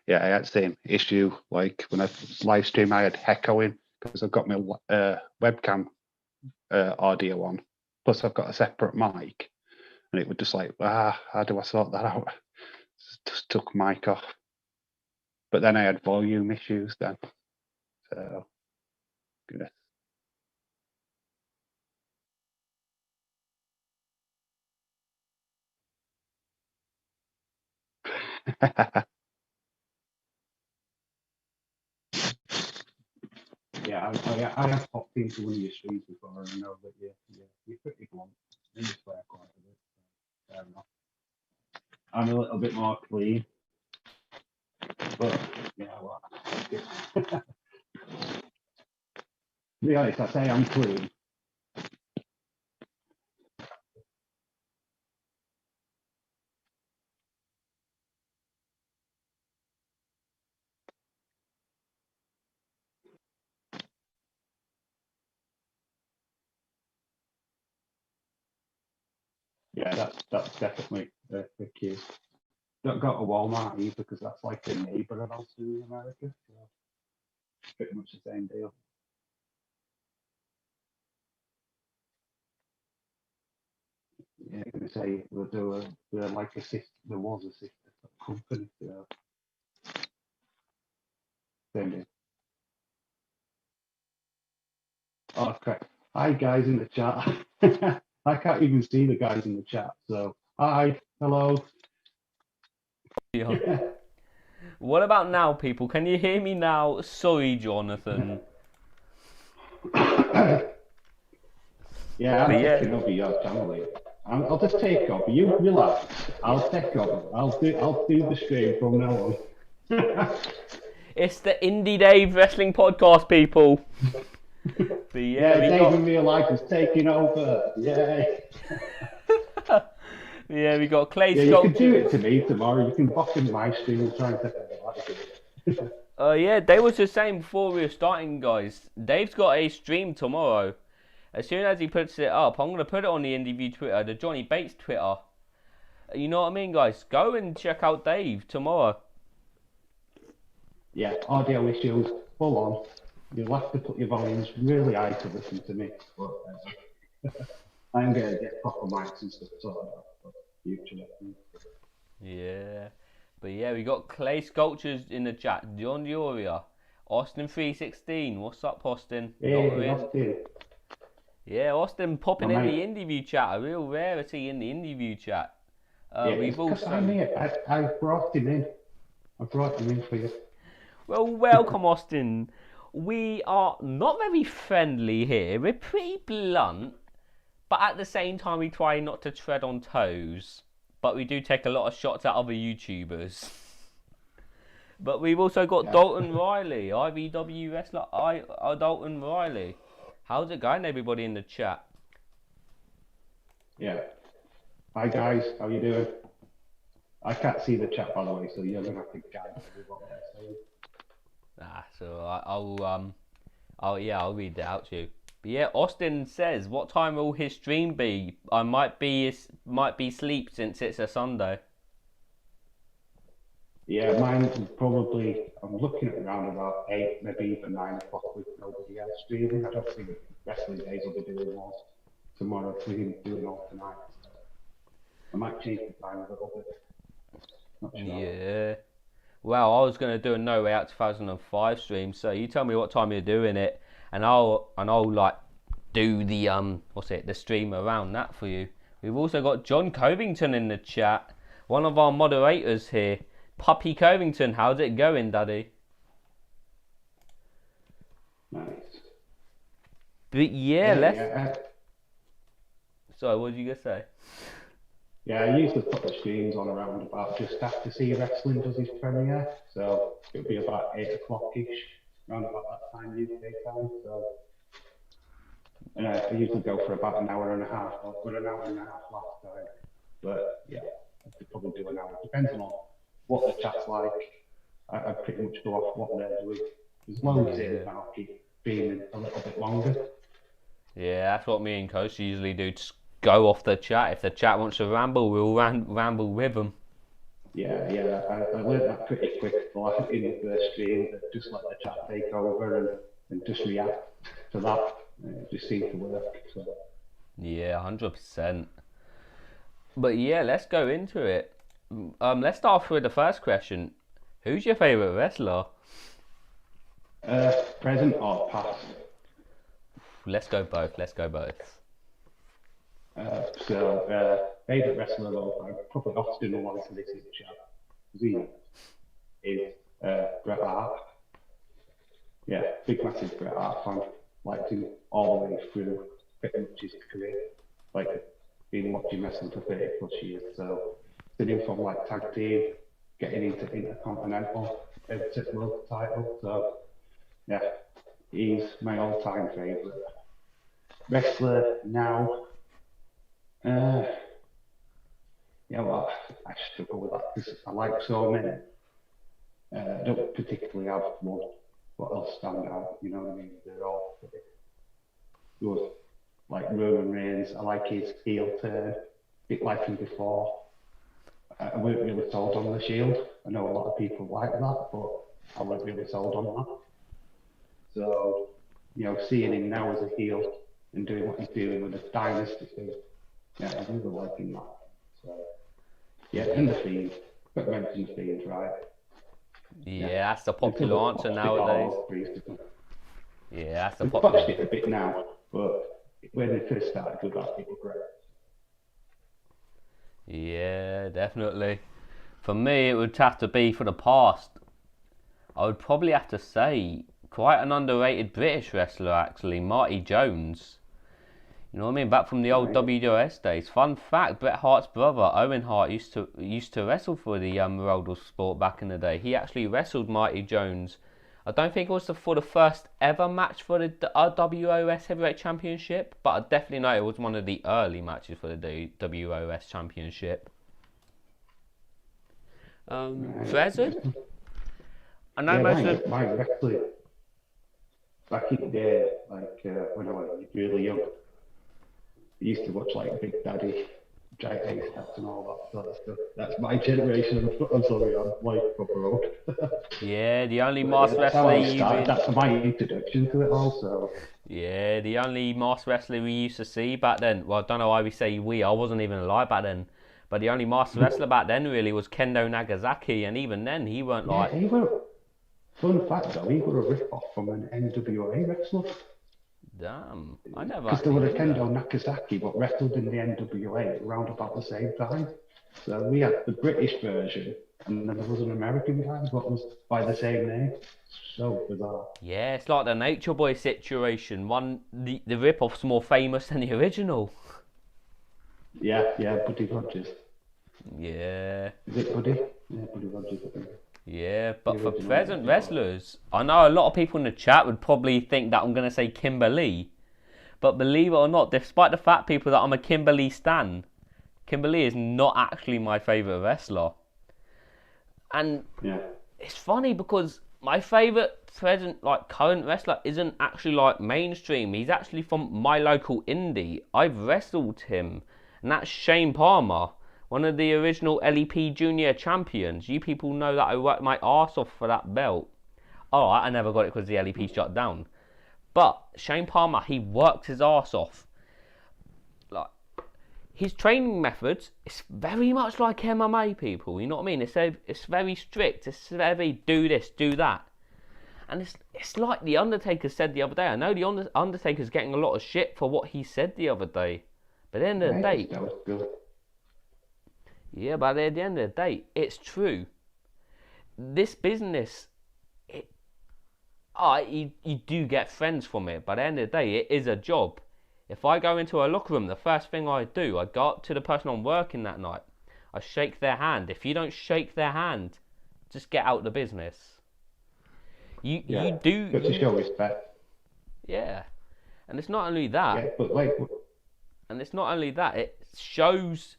Yeah, I had the same issue. Like when I live stream, I had echoing because I've got my webcam audio on. Plus, I've got a separate mic, and it was just like, how do I sort that out? Just took mic off. But then I had volume issues then. So, goodness. Yeah, I have popped into one of your streams before, and I know that you're pretty blunt. You swear quite a bit. So fair enough. I'm a little bit more clean, but yeah, well, to be honest, I say I'm clean. Yeah, that's definitely the key. Don't go to Walmart either because that's like the neighbour of us in America. So pretty much the same deal. Yeah, I'm gonna say there like a sister, there was a sister company. So same deal. Oh crap! Hi guys in the chat. I can't even see the guys in the chat. So hi, hello. Yeah. What about now, people? Can you hear me now? Sorry, Jonathan. Yeah, I'm taking over your channel here. I'll just take over. You relax. I'll take over. I'll do the stream from now on. It's the Indie Dave Wrestling Podcast, people. But yeah, Dave in real life is taking over. Yay. Yeah, we got Clay Yeah, Sculpture. you can do it to me tomorrow. You can box in my stream and try and take over. Yeah, Dave was just saying before we were starting, guys. Dave's got a stream tomorrow. As soon as he puts it up, I'm going to put it on the IndieView Twitter, the Johnny Bates Twitter. You know what I mean, guys? Go and check out Dave tomorrow. Yeah, audio issues, full on. You'll have to put your volumes really high to listen to me. But I'm going to get proper mics and stuff sorted out for future. Yeah. But yeah, we got Clay Sculptures in the chat. John Dioria. Austin316. What's up, Austin? Hey, Austin. Yeah, Austin popping in the IndieView chat. A real rarity in the IndieView chat. Yeah, we've also... I'm here. I brought him in. I brought him in for you. Well, welcome, Austin. We are not very friendly here. We're pretty blunt. But at the same time, we try not to tread on toes. But we do take a lot of shots at other YouTubers. But we've also got Dalton Riley, IVW wrestler, Dalton Riley. How's it going, everybody in the chat? Yeah. Hi guys, how you doing? I can't see the chat, by the way, so you're gonna have to guide me what they're saying. So I'll read that out to you. But yeah, Austin says, what time will his stream be? I might be asleep since it's a Sunday. Yeah, mine probably, I'm looking at around about 8, maybe even 9 o'clock with nobody else streaming. I don't think Wrestling Days will be doing more tomorrow, so we're doing all tonight. So I might change the time a little bit. Not sure. Yeah. Well, I was going to do a No Way Out 2005 stream, so you tell me what time you're doing it, and I'll like do the the stream around that for you. We've also got John Covington in the chat, one of our moderators here. Puppy Covington, how's it going, Daddy? Nice. But Sorry, what did you gonna say? Yeah, I usually put the streams on around about just after See Wrestling does his premiere, so it'll be about 8 o'clock-ish, around about that time, UK time. So, and I usually go for about an hour and a half. I've got an hour and a half last time, but yeah, I could probably do an hour. Depends on what the chat's like. I pretty much go off what they're doing. There's loads in, but I'll keep being a little bit longer. Yeah, that's what me and Coach usually do. Just go off the chat. If the chat wants to ramble, we'll ramble with them. yeah. I learned that pretty quick like, in the first stream. That just let the chat take over and just react to that. It just seemed to work. So. Yeah, 100%. But yeah, let's go into it. Let's start off with the first question. Who's your favorite wrestler? Present or past? Let's go both. Let's go both. Favorite wrestler of all time, probably Austin wanted to this in the chat. Z is Bret Hart. Yeah, big massive Bret Hart fan. Liked him all the way through pretty much his career. Like been watching wrestling for 30 plus years. So seen him from like tag team, getting into Intercontinental, to world title. So yeah, he's my all-time favourite. Wrestler now. Yeah, well, I struggle with that because I like so many. I don't particularly have one what else stand out, you know what I mean? They're all pretty good. Like Roman Reigns, I like his heel turn, a bit like him before. I weren't really sold on the Shield. I know a lot of people like that, but I weren't really sold on that. So, you know, seeing him now as a heel and doing what he's doing with the dynasty thing, yeah, I really liking that. So, yeah, and the Fiend. But mention the Fiend, right? Yeah, that's the popular answer nowadays. Yeah, that's the We've popular. botched it a bit now, but when they first started with that, it was great. Yeah, definitely. For me, it would have to be for the past. I would probably have to say quite an underrated British wrestler, actually, Marty Jones. You know what I mean? Back from the old WWS days. Fun fact: Bret Hart's brother Owen Hart used to wrestle for the World of Sport back in the day. He actually wrestled Marty Jones. I don't think it was for the first ever match for the WOS Heavyweight Championship, but I definitely know it was one of the early matches for the WOS Championship. Present? I know most of my wrestling back in the day, like when I was really young, I used to watch like Big Daddy, Giant Ace Cats and all that sort of stuff. That's my generation. I'm sorry, I'm like proper old. Yeah, the only masked wrestler That's my introduction to it also. Yeah, the only masked wrestler we used to see back then, well, I don't know why we say we, I wasn't even alive back then, but the only masked wrestler back then really was Kendo Nagasaki, and even then he weren't like... He were, fun fact though, he were a rip-off from an NWA wrestler. Damn, I never... Because there was a Kendo Nagasaki, but wrestled in the NWA around about the same time. So we had the British version, and then there was an American guy, but was by the same name. So bizarre. Yeah, it's like the Nature Boy situation. The rip-off's more famous than the original. Yeah, Buddy Rogers. Yeah. Is it Buddy? Yeah, Buddy Rogers, I think. Yeah, but for present wrestlers, I know a lot of people in the chat would probably think that I'm going to say Kimberly. But believe it or not, despite the fact, people, that I'm a Kimberly stan, Kimberly is not actually my favourite wrestler. And it's funny because my favourite present, like current wrestler isn't actually like mainstream. He's actually from my local indie. I've wrestled him, and that's Shane Palmer. One of the original LEP Junior champions. You people know that I worked my arse off for that belt. Alright, I never got it because the LEP shut down. But Shane Palmer, he worked his arse off. Like, his training methods, it's very much like MMA, people. You know what I mean? It's very strict. It's very do this, do that. And it's like the Undertaker said the other day. I know the Undertaker's getting a lot of shit for what he said the other day. But at the end of the day... That was good. Yeah, but at the end of the day, it's true. This business, you do get friends from it, but at the end of the day, it is a job. If I go into a locker room, the first thing I do, I go up to the person I'm working that night. I shake their hand. If you don't shake their hand, just get out of the business. You do. But to show respect. Yeah, and it's not only that. Yeah, but wait. And it's not only that. It shows.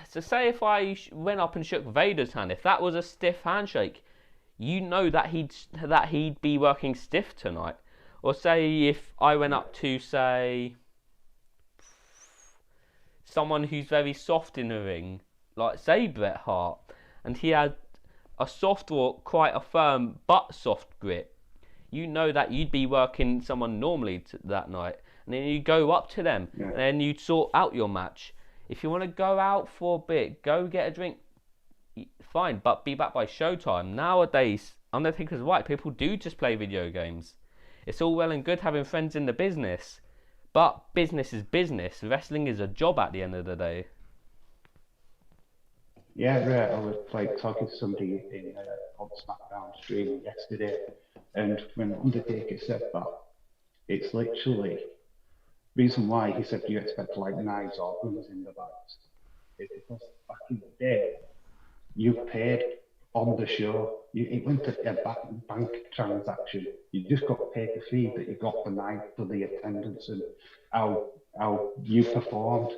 So say if I went up and shook Vader's hand, if that was a stiff handshake, you know that he'd be working stiff tonight. Or say if I went up to, say, someone who's very soft in the ring, like say Bret Hart, and he had a soft or quite a firm but soft grip, you know that you'd be working someone normally that night, and then you go up to them, and then you sort out your match. If you want to go out for a bit, go get a drink, fine, but be back by showtime. Nowadays, Undertaker's right, people do just play video games. It's all well and good having friends in the business, but business is business. Wrestling is a job at the end of the day. Yeah, right. I was like talking to somebody in on SmackDown stream yesterday, and when Undertaker said that, it's literally reason why he said you expect like knives or guns in the bags is because back in the day you paid on the show. It went to a bank transaction. You just got paid the fee that you got the night for the attendance and how you performed.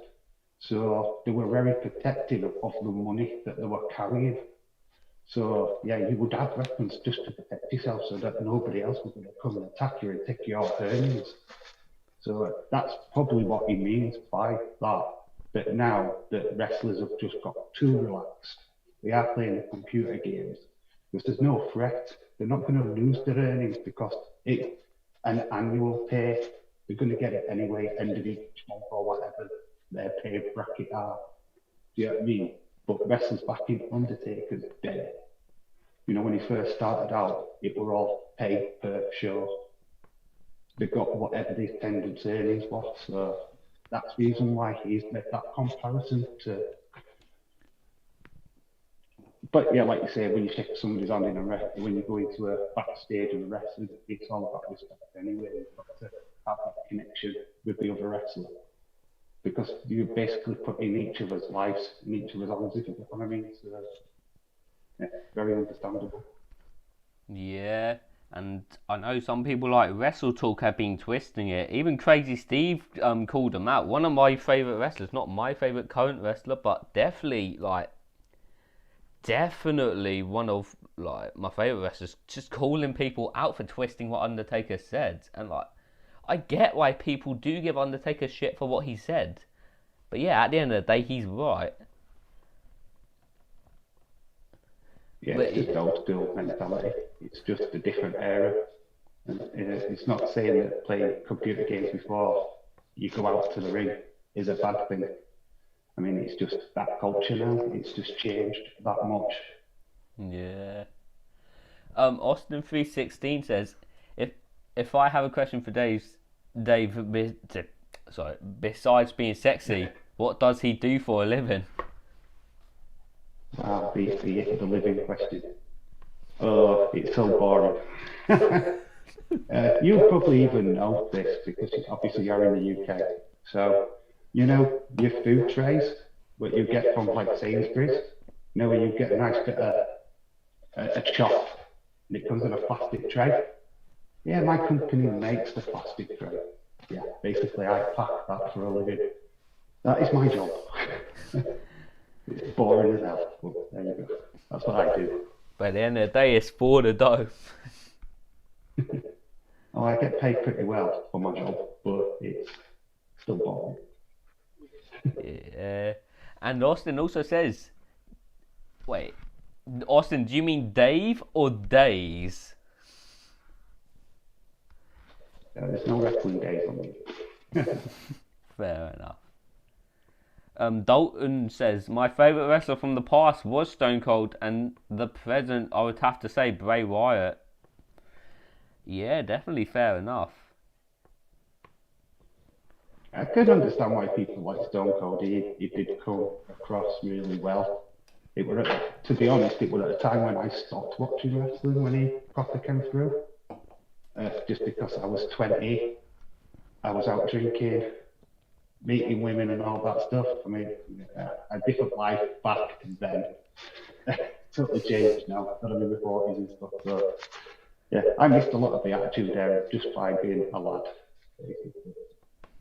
So they were very protective of the money that they were carrying. So yeah, you would have weapons just to protect yourself so that nobody else was going to come and attack you and take your earnings. So that's probably what he means by that. But now that wrestlers have just got too relaxed, they are playing the computer games because there's no threat. They're not going to lose their earnings because it's an annual pay. They're going to get it anyway, end of each month or whatever their pay bracket are. Do you know what I mean? But wrestlers back in Undertaker's day, you know, when he first started out, it were all paid per show. They got whatever the attendance earnings was. So that's the reason why he's made that comparison to. But yeah, like you say, when you shake somebody's hand in a wrestling, when you go into a backstage of a wrestling, it's all about respect anyway. You've got to have that connection with the other wrestler. Because you basically put in each other's lives, in each other's hands, if you know what I mean. So, yeah, very understandable. Yeah, and I know some people like Wrestle Talk have been twisting it. Even Crazy Steve called him out. One of my favourite wrestlers, not my favourite current wrestler, but definitely one of like my favourite wrestlers, just calling people out for twisting what Undertaker said. And like, I get why people do give Undertaker shit for what he said. But yeah, at the end of the day, he's right. Yeah, it's just old school mentality. It's just a different era. And it's not saying that playing computer games before you go out to the ring is a bad thing. I mean, it's just that culture now. It's just changed that much. Yeah. Austin 316 says, if I have a question for Dave, besides being sexy, what does he do for a living? The living question. Oh, it's so boring. You probably even know this because obviously you're in the UK. So, you know, your food trays, what you get from like Sainsbury's, you know, where you get a nice bit of a chop and it comes in a plastic tray. Yeah, my company makes the plastic tray. Yeah, basically I pack that for a living. That is my job. It's boring as hell, but there you go. That's what I do. By the end of the day, it's for the dough. Oh, I get paid pretty well for my job, but it's still boring. Yeah. And Austin also says, wait, Austin, do you mean Dave or Days? There's no wrestling days on me. Fair enough. Dalton says, my favourite wrestler from the past was Stone Cold, and the present, I would have to say, Bray Wyatt. Yeah, definitely fair enough. I could understand why people like Stone Cold. He did come across really well. To be honest, it was at a time when I stopped watching wrestling when he properly came through. Just because I was 20, I was out drinking, meeting women and all that stuff. I mean, a different life back then. Totally changed now. Got to be the 40s and stuff. So, yeah, I missed a lot of the attitude there just by being a lad. Basically.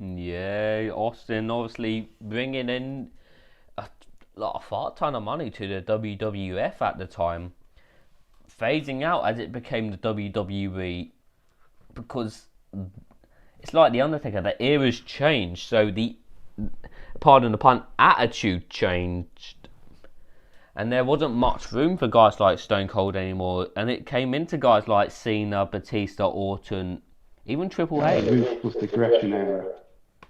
Yeah, Austin obviously bringing in a fart ton of money to the WWF at the time, phasing out as it became the WWE, because it's like the Undertaker, the era's changed, so the, pardon the pun, attitude changed. And there wasn't much room for guys like Stone Cold anymore, and it came into guys like Cena, Batista, Orton, even Triple H. The ruthless aggression era.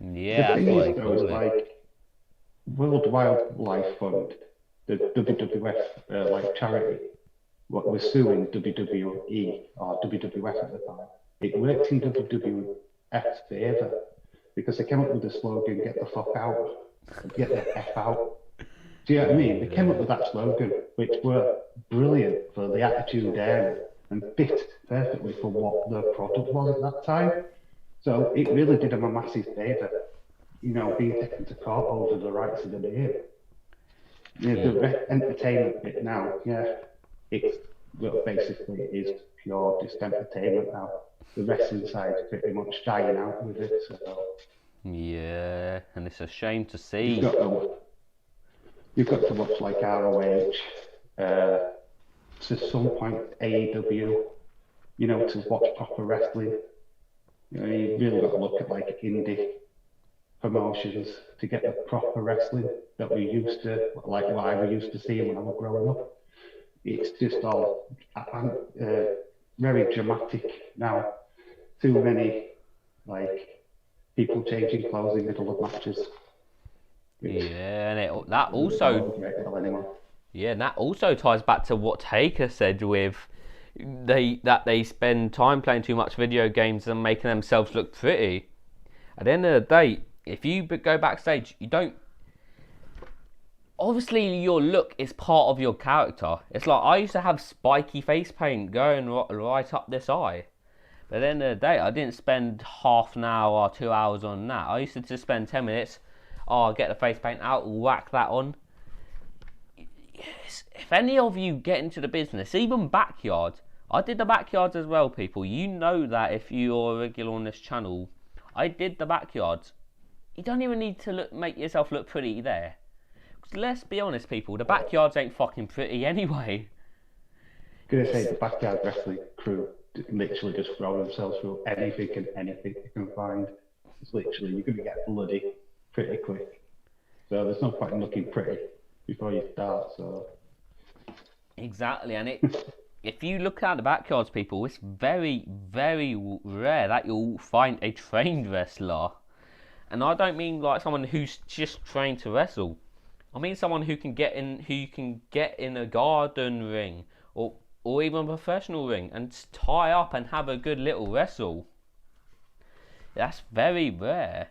Yeah, The that's thing what is, they though, is call it. like World Wildlife Fund, the WWF like charity, what was suing WWE or WWF at the time. It worked in WWF's favour because they came up with the slogan "Get the fuck out," "Get the f out." Do you know what I mean? They came up with that slogan, which were brilliant for the Attitude Era and fit perfectly for what the product was at that time. So it really did them a massive favour, you know, being taken to court over the rights of the name. Yeah, the entertainment bit now, yeah, it's well, basically it is pure just entertainment now. The wrestling side's pretty much dying out with it. So Yeah, and it's a shame to see. You've got to watch like ROH, to some point AEW, you know, to watch proper wrestling. You know, you really got to look at like indie promotions to get the proper wrestling that we used to, like what I used to see when I was growing up. It's just all very dramatic now. Too many like people changing clothes in the middle of matches. Yeah, and that also and that also ties back to what Taker said with they spend time playing too much video games and making themselves look pretty. At the end of the day, if you go backstage, you don't. Obviously, your look is part of your character. It's like I used to have spiky face paint going right up this eye. But at the end of the day, I didn't spend half an hour or 2 hours on that. I used to just spend 10 minutes. Oh, get the face paint out, whack that on. If any of you get into the business, even backyard, I did the backyards as well, people. You know that if you're a regular on this channel, I did the backyards. You don't even need to make yourself look pretty there. Because let's be honest, people, the backyards ain't fucking pretty anyway. I'm gonna say the backyard wrestling crew literally just throw themselves through anything and anything they can find. It's literally, you're gonna get bloody pretty quick. So there's no point in looking pretty before you start. So exactly, and if you look at the backyards, people, it's very, very rare that you'll find a trained wrestler. And I don't mean like someone who's just trained to wrestle. I mean someone who can get in a garden ring or even a professional ring and tie up and have a good little wrestle. That's very rare.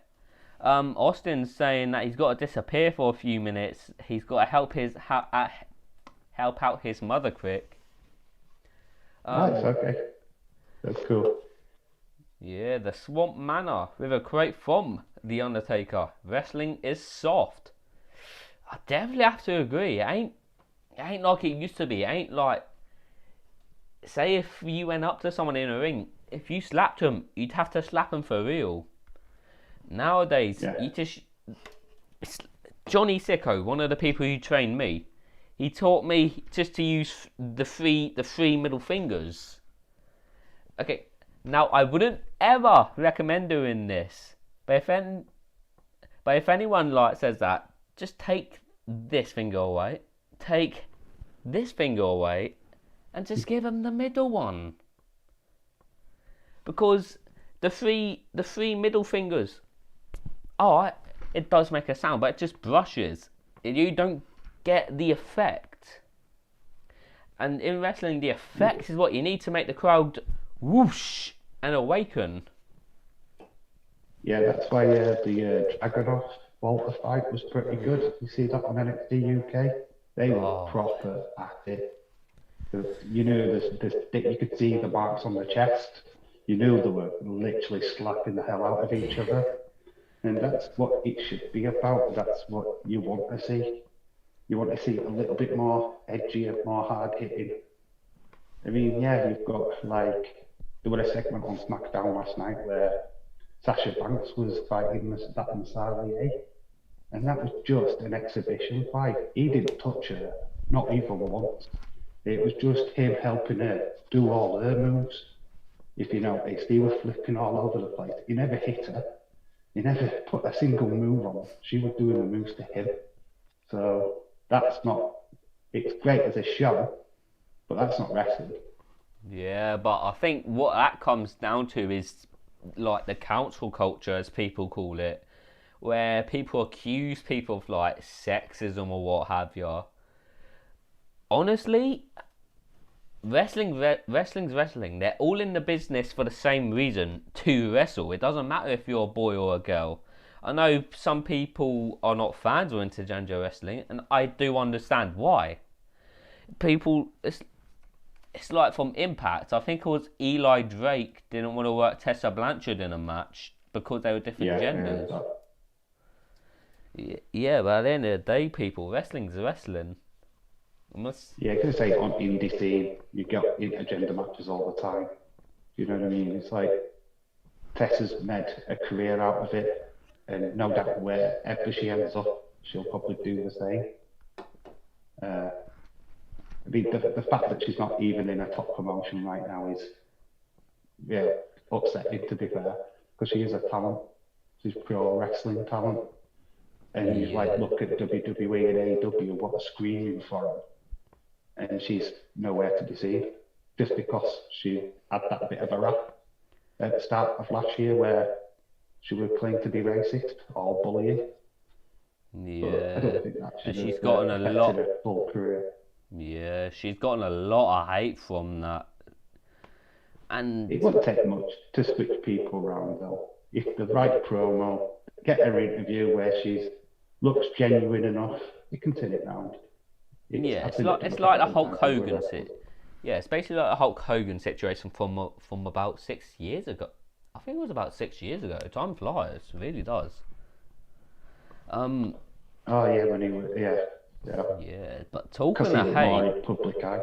Austin's saying that he's got to disappear for a few minutes. He's got to help out his mother quick. Nice, okay. That's cool. Yeah, the Swamp Manor with a quote from The Undertaker. Wrestling is soft. I definitely have to agree. It ain't like it used to be. It ain't like, say if you went up to someone in a ring, if you slapped them, you'd have to slap them for real. Nowadays, you just... Johnny Sicko, one of the people who trained me, he taught me just to use the three middle fingers. Okay, now I wouldn't ever recommend doing this, but if anyone like says that, just take this finger away, take this finger away, and just give them the middle one. Because the three middle fingers, it does make a sound, but it just brushes. You don't get the effect. And in wrestling, the effect is what you need to make the crowd whoosh and awaken. Yeah, that's why the Dragunov Walter fight was pretty good. You see that on NXT UK? They were proper at it. You knew you could see the marks on the chest. You knew they were literally slapping the hell out of each other. And that's what it should be about. That's what you want to see. You want to see a little bit more edgier, more hard hitting. I mean, yeah, you've got like, there was a segment on SmackDown last night where Sasha Banks was fighting that Masalie, and that was just an exhibition fight. He didn't touch her, not even once. It was just him helping her do all her moves. If you noticed, he was flipping all over the place. He never hit her. He never put a single move on her. She was doing the moves to him. So that's not it's great as a show, but that's not wrestling. Yeah, but I think what that comes down to is like the council culture, as people call it, where people accuse people of like sexism or what have you. Honestly, wrestling's wrestling. They're all in the business for the same reason, to wrestle. It doesn't matter if you're a boy or a girl. I know some people are not fans of intergender wrestling, and I do understand why. People, it's like from Impact. I think it was Eli Drake didn't want to work Tessa Blanchard in a match because they were different genders. Yeah, but at the end of the day, people, wrestling's wrestling. Yeah, because say on indie scene, you get intergender matches all the time. You know what I mean? It's like Tessa's made a career out of it, and no doubt wherever she ends up, she'll probably do the same. I mean, the fact that she's not even in a top promotion right now is, yeah, upsetting, to be fair, because she is a talent. She's pure wrestling talent. And you like look at WWE and AEW, what a screaming for her. And she's nowhere to be seen, just because she had that bit of a rap at the start of last year where she would claim to be racist or bullying. Yeah, I don't think that and she's gotten a lot. Her full career. Yeah, she's gotten a lot of hate from that. And it wouldn't take much to switch people around, though. If the right promo, get her interview where she looks genuine enough, you can turn it round. It's like the Hulk Hogan Yeah, it's basically like a Hulk Hogan situation from about 6 years ago. I think it was about 6 years ago. Time flies, it really does. Oh yeah, when he was yeah. Yeah, but talking of hate, public eye.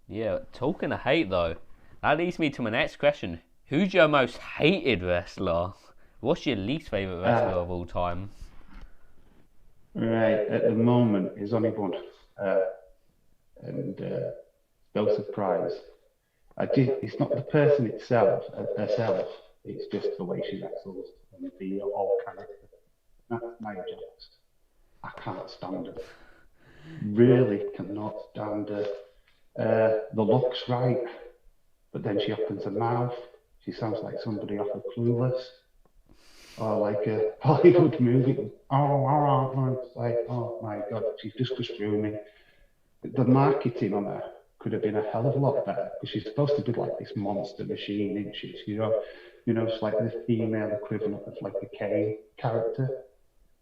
Yeah, talking of hate though, that leads me to my next question. Who's your most hated wrestler? What's your least favourite wrestler of all time? Right, at the moment, there's only one. And no surprise. It's not the person itself, herself, it's just the way she wrestles and the whole character. That's Nia Jax. I can't stand her. Really cannot stand her. The look's right, but then she opens her mouth. She sounds like somebody off of Clueless, or like a Hollywood movie. It's like, oh my God, she's just destroying me. The marketing on her could have been a hell of a lot better, because she's supposed to be like this monster machine, isn't she? You know, it's like the female equivalent of like the Kane character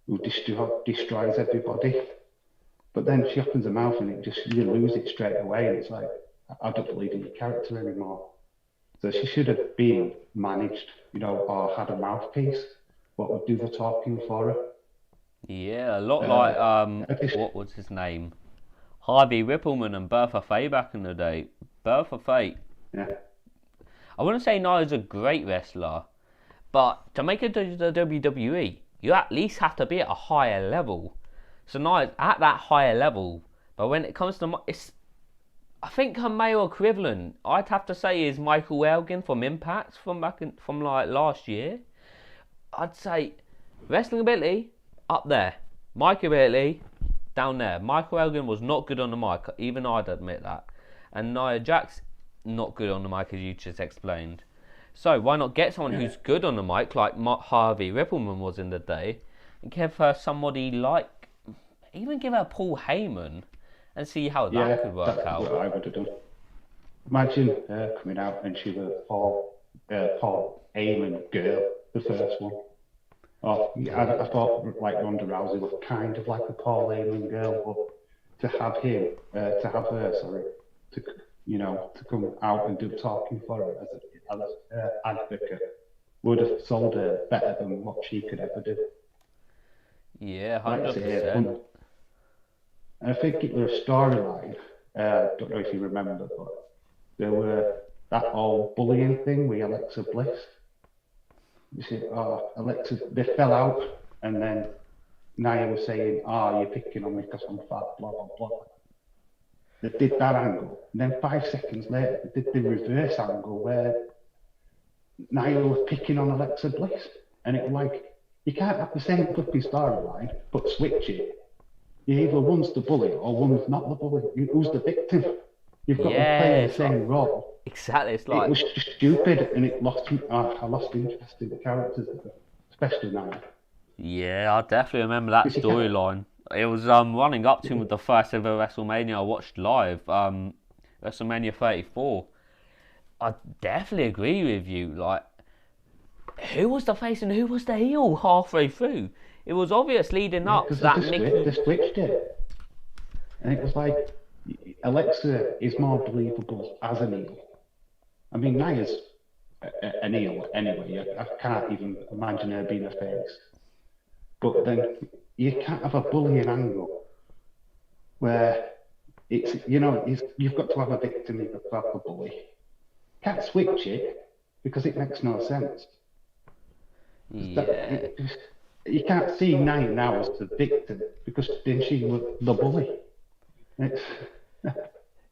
who destroys everybody. But then she opens her mouth and you lose it straight away, and it's like, I don't believe in your character anymore. So she should have been managed, or had a mouthpiece, what would do the talking for her. Yeah, a lot like what was his name? Harvey Rippleman and Bertha Faye back in the day. Bertha Faye. Yeah. I wouldn't say Nia's a great wrestler, but to make it to the WWE, you at least have to be at a higher level. So Nia's at that higher level, but when it comes to I think her male equivalent, I'd have to say, is Michael Elgin from Impact from like last year. I'd say wrestling ability up there, mic ability down there. Michael Elgin was not good on the mic, even I'd admit that. And Nia Jax, not good on the mic, as you just explained. So why not get someone who's good on the mic, like Harvey Rippleman was in the day, and give her somebody like, even give her Paul Heyman, and see how that could work out. What I would have done. Imagine her coming out and she was Paul Heyman girl, the first one. Oh, I thought like Ronda Rousey was kind of like a Paul Heyman girl, but to have her, to come out and do talking for her as an advocate would have sold her better than what she could ever do. Yeah, 100%. And I think it was a storyline. Don't know if you remember, but there were that whole bullying thing with Alexa Bliss. You see, Alexa, they fell out, and then Nia was saying, you're picking on me because I'm fat, blah, blah, blah. They did that angle. And then 5 seconds later, they did the reverse angle where Nia was picking on Alexa Bliss. And it was like, you can't have the same flipping storyline, but switch it. either one's the bully or one's not the bully. Who's the victim? You've got them Yeah, playing the it's like same role. exactly. It's It like was just stupid, and it lost. I lost interest in the characters, especially now. yeah, I definitely remember that Because you can't. storyline. It was running up to the first ever WrestleMania I watched live, WrestleMania 34. I definitely agree with you. Like, who was the face and who was the heel halfway through? It was obvious leading Yeah, up because that they Mickey. switched it, and it was like Alexa is more believable as an heel. I mean, Nia's an heel anyway. I can't even imagine her being a face. But then you can't have a bullying angle where you've got to have a victim, you've got to have a bully. Can't switch it because it makes no sense. Yeah, You can't see Nia now as the victim because then she was the bully. It's,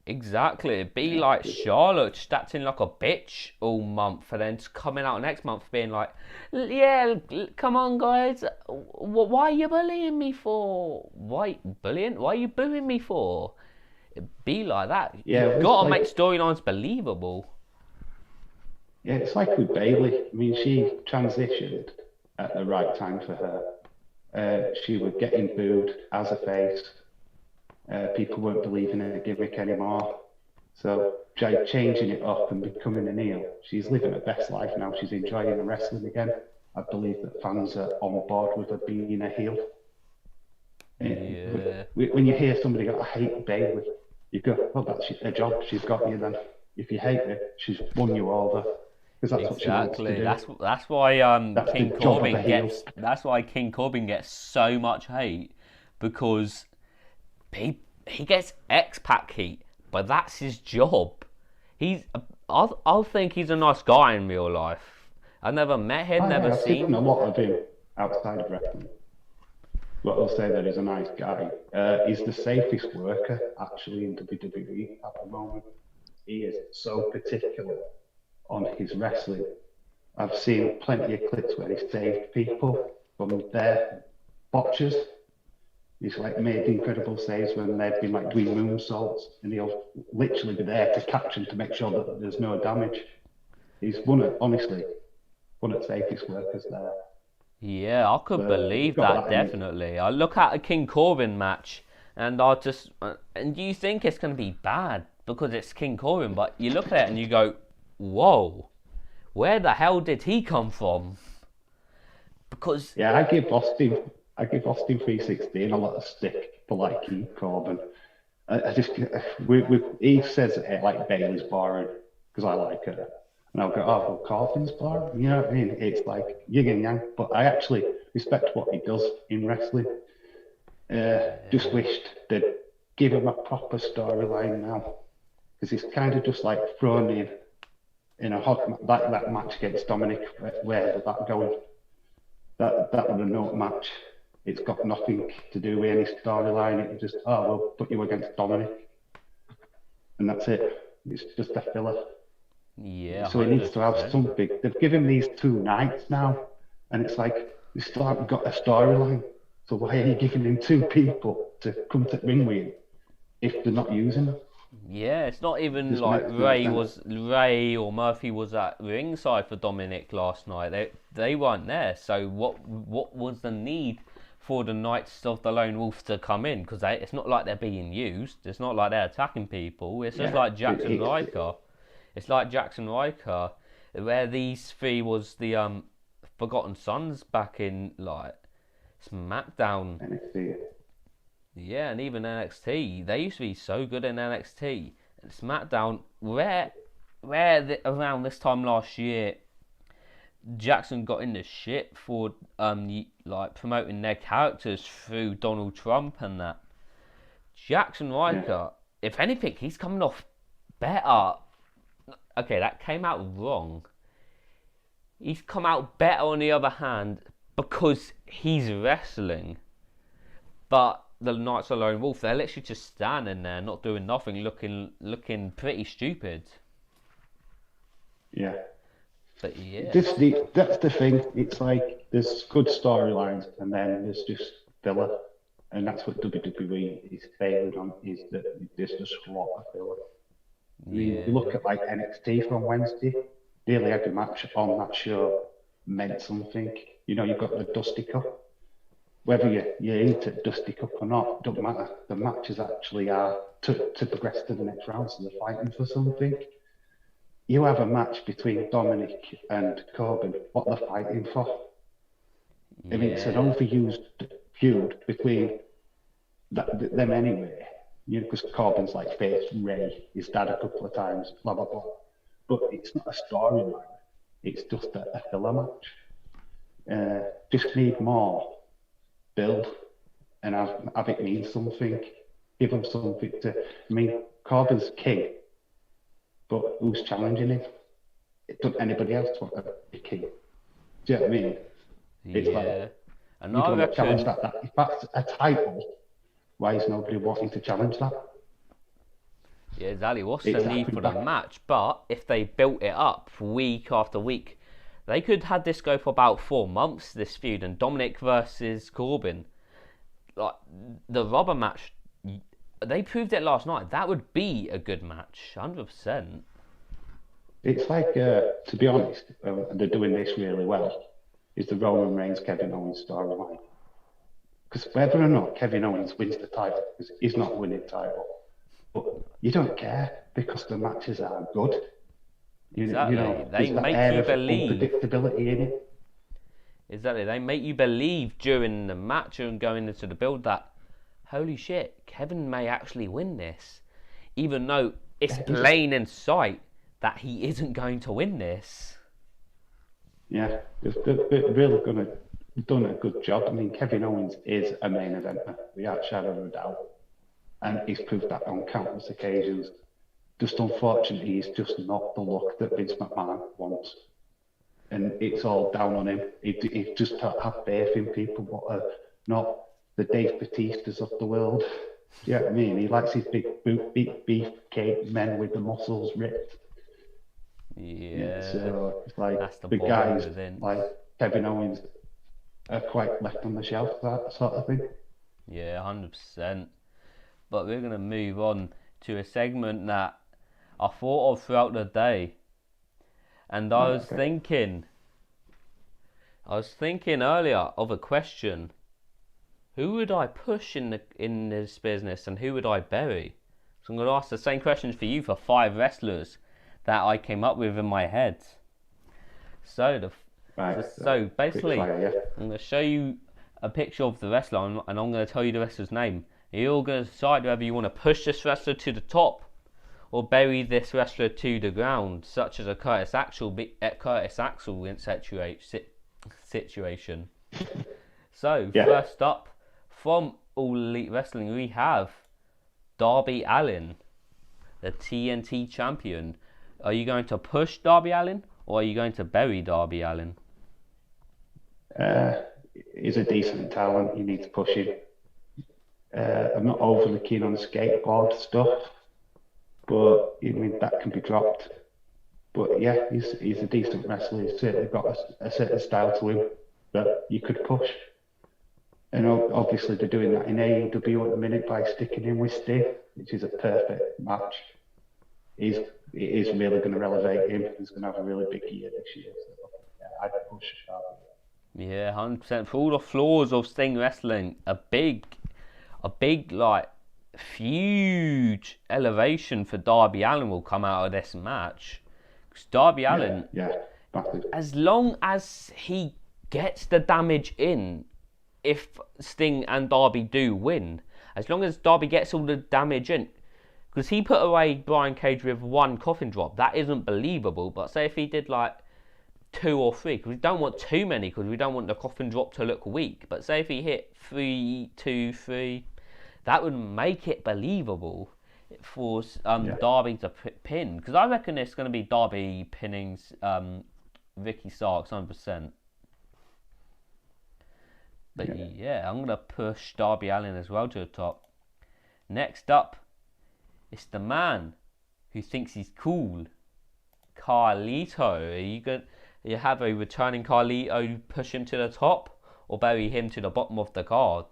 exactly. It'd be like Charlotte just acting like a bitch all month, and then coming out next month being like, "Yeah, come on, guys. Why are you bullying me for? Why bullying? Why are you booing me for?" It'd be like that. yeah, You've got to make storylines believable. it's like with Bailey. I mean, she transitioned at the right time for her. She was getting booed as a face. People weren't believing in her gimmick anymore. So changing it up and becoming an heel, she's living her best life now. She's enjoying the wrestling again. I believe that fans are on board with her being a heel. Yeah. When you hear somebody go, "I hate Bailey," you go, "Well, that's her job. She's got you then. If you hate her, she's won you over because that's what she wants to Exactly. do. That's why That's King the job of a Corbin heel." that's why King Corbin gets so much hate because he gets X-Pac heat, but that's his job. I think he's a nice guy in real life. I've never met him, Oh, never yeah, I've seen seen. a lot of him outside of wrestling. But I'll say that he's a nice guy. He's the safest worker actually in WWE at the moment. He is so particular on his wrestling. I've seen plenty of clips where he saved people from their botches. He's like made incredible saves when they've been like doing moonsaults, and he'll literally be there to catch them to make sure that there's no damage. He's honestly, one of the safest workers there. Yeah, I could He's believe got that that in his. definitely. I look at a King Corbin match and and you think it's going to be bad because it's King Corbin, but you look at it and you go, "Whoa, where the hell did he come from?" Because Yeah, I give Austin 316 a lot of stick for like King Corbin. I just, he says it like Bailey's boring because I like her. And I'll go, "Oh, well, Corbin's boring." You know what I mean? It's like yin and yang. But I actually respect what he does in wrestling. Just wished they'd give him a proper storyline now. Because he's kind of just like thrown in a hot, that match against Dominic, where did that going? That was a note match. It's got nothing to do with any storyline. It was just, "Oh, we'll put you against Dominic," and that's it. It's just a filler. yeah, So he needs to have 100%. something. They've given him these 2 nights now, and it's like they still haven't got a storyline. So why are you giving him 2 people to come to ring with him if they're not using them? Yeah, it's not even Just like makes no sense. Ray or Murphy was at ringside for Dominic last night. They weren't there. So what was the need for the Knights of the Lone Wolf to come in? Because it's not like they're being used. It's not like they're attacking people. It's just Yeah, like Jackson Riker. It's like Jackson Riker, where these three was the Forgotten Sons back in like SmackDown. NXT. Yeah, and even NXT, they used to be so good in NXT and SmackDown. Around this time last year, Jackson got in the shit for like promoting their characters through Donald Trump and that. Jackson Yeah. Riker, if anything, he's coming off better. Okay, that came out wrong. He's come out better on the other hand because he's wrestling. But the Knights of the Lone Wolf, they're literally just standing there, not doing nothing, looking pretty stupid. Yeah. But yeah, That's the thing. It's like there's good storylines, and then there's just filler. and that's what WWE is failing on, is that there's the slaughter filler. I mean, you look at like NXT from Wednesday, nearly every match on that show meant something. You know, you've got the Dusty Cup. Whether you're into Dusty Cup or not, don't matter. The matches actually are to progress to the next round, so they're fighting for something. You have a match between Dominic and Corbin, what they're fighting for. I mean, it's an overused feud between them anyway. You know, because Corbin's like faced Ray, his dad, a couple of times, blah blah blah. But it's not a storyline. It's just a filler match. Just need more build and have it mean something. Give them something to. I mean, Corbin's king, but who's challenging him? Doesn't anybody else want to be king? Do you know what I mean? It's like, and you don't want to challenge that. If that's a title, why is nobody wanting to challenge that? Yeah, exactly. What's the need for the match? But if they built it up week after week, they could have this go for about 4 months, this feud, and Dominic versus Corbin. Like, the rubber match, they proved it last night. That would be a good match, 100%. It's like, to be honest, they're doing this really well, is the Roman Reigns Kevin Owens storyline. Because whether or not Kevin Owens wins the title, because he's not winning the title, but you don't care because the matches are good. Exactly. You know, they make you believe. Unpredictability in it. Exactly. They make you believe during the match and going into the build that, holy shit, Kevin may actually win this, even though it's plain in sight that he isn't going to win this. Yeah, they're really done a good job. I mean, Kevin Owens is a main eventer, without shadow of a doubt, and he's proved that on countless occasions. Just unfortunately, he's just not the look that Vince McMahon wants. And it's all down on him. He just don't have faith in people what are not the Dave Batistas of the world. Do you know what I mean? He likes his big beefcake men with the muscles ripped. Yeah. So it's like the guys like Kevin Owens are quite left on the shelf, that sort of thing. Yeah, 100%. But we're going to move on to a segment that I thought of throughout the day, and I was thinking earlier of a question: who would I push in this business, and who would I bury? So I'm going to ask the same questions for you for 5 wrestlers that I came up with in my head. So basically, I'm going to show you a picture of the wrestler, and I'm going to tell you the wrestler's name. You're going to decide whether you want to push this wrestler to the top or bury this wrestler to the ground, such as a Curtis Axel situation. So, first up, from All Elite Wrestling, we have Darby Allin, the TNT champion. Are you going to push Darby Allin, or are you going to bury Darby Allin? He's a decent talent. You need to push him. I'm not overly keen on skateboard stuff, but I mean that can be dropped. But yeah, he's a decent wrestler. He's certainly got a certain style to him that you could push. And obviously they're doing that in AEW at the minute by sticking him with Sting, which is a perfect match. It is really going to elevate him. He's going to have a really big year this year. So yeah, I'd push Darby. Yeah, 100%. For all the flaws of Sting wrestling, a big like huge elevation for Darby Allin will come out of this match. Because Darby Allin, as long as he gets the damage in, if Sting and Darby do win, as long as Darby gets all the damage in, because he put away Brian Cage with 1 coffin drop, that isn't believable. But say if he did like 2 or 3, because we don't want too many, because we don't want the coffin drop to look weak. But say if he hit 3, 2, 3, that would make it believable for Darby to pin. Because I reckon it's going to be Darby pinning Ricky Starks 100%. But yeah, I'm going to push Darby Allin as well to the top. Next up, it's the man who thinks he's cool, Carlito. Are you going to have a returning Carlito push him to the top, or bury him to the bottom of the card?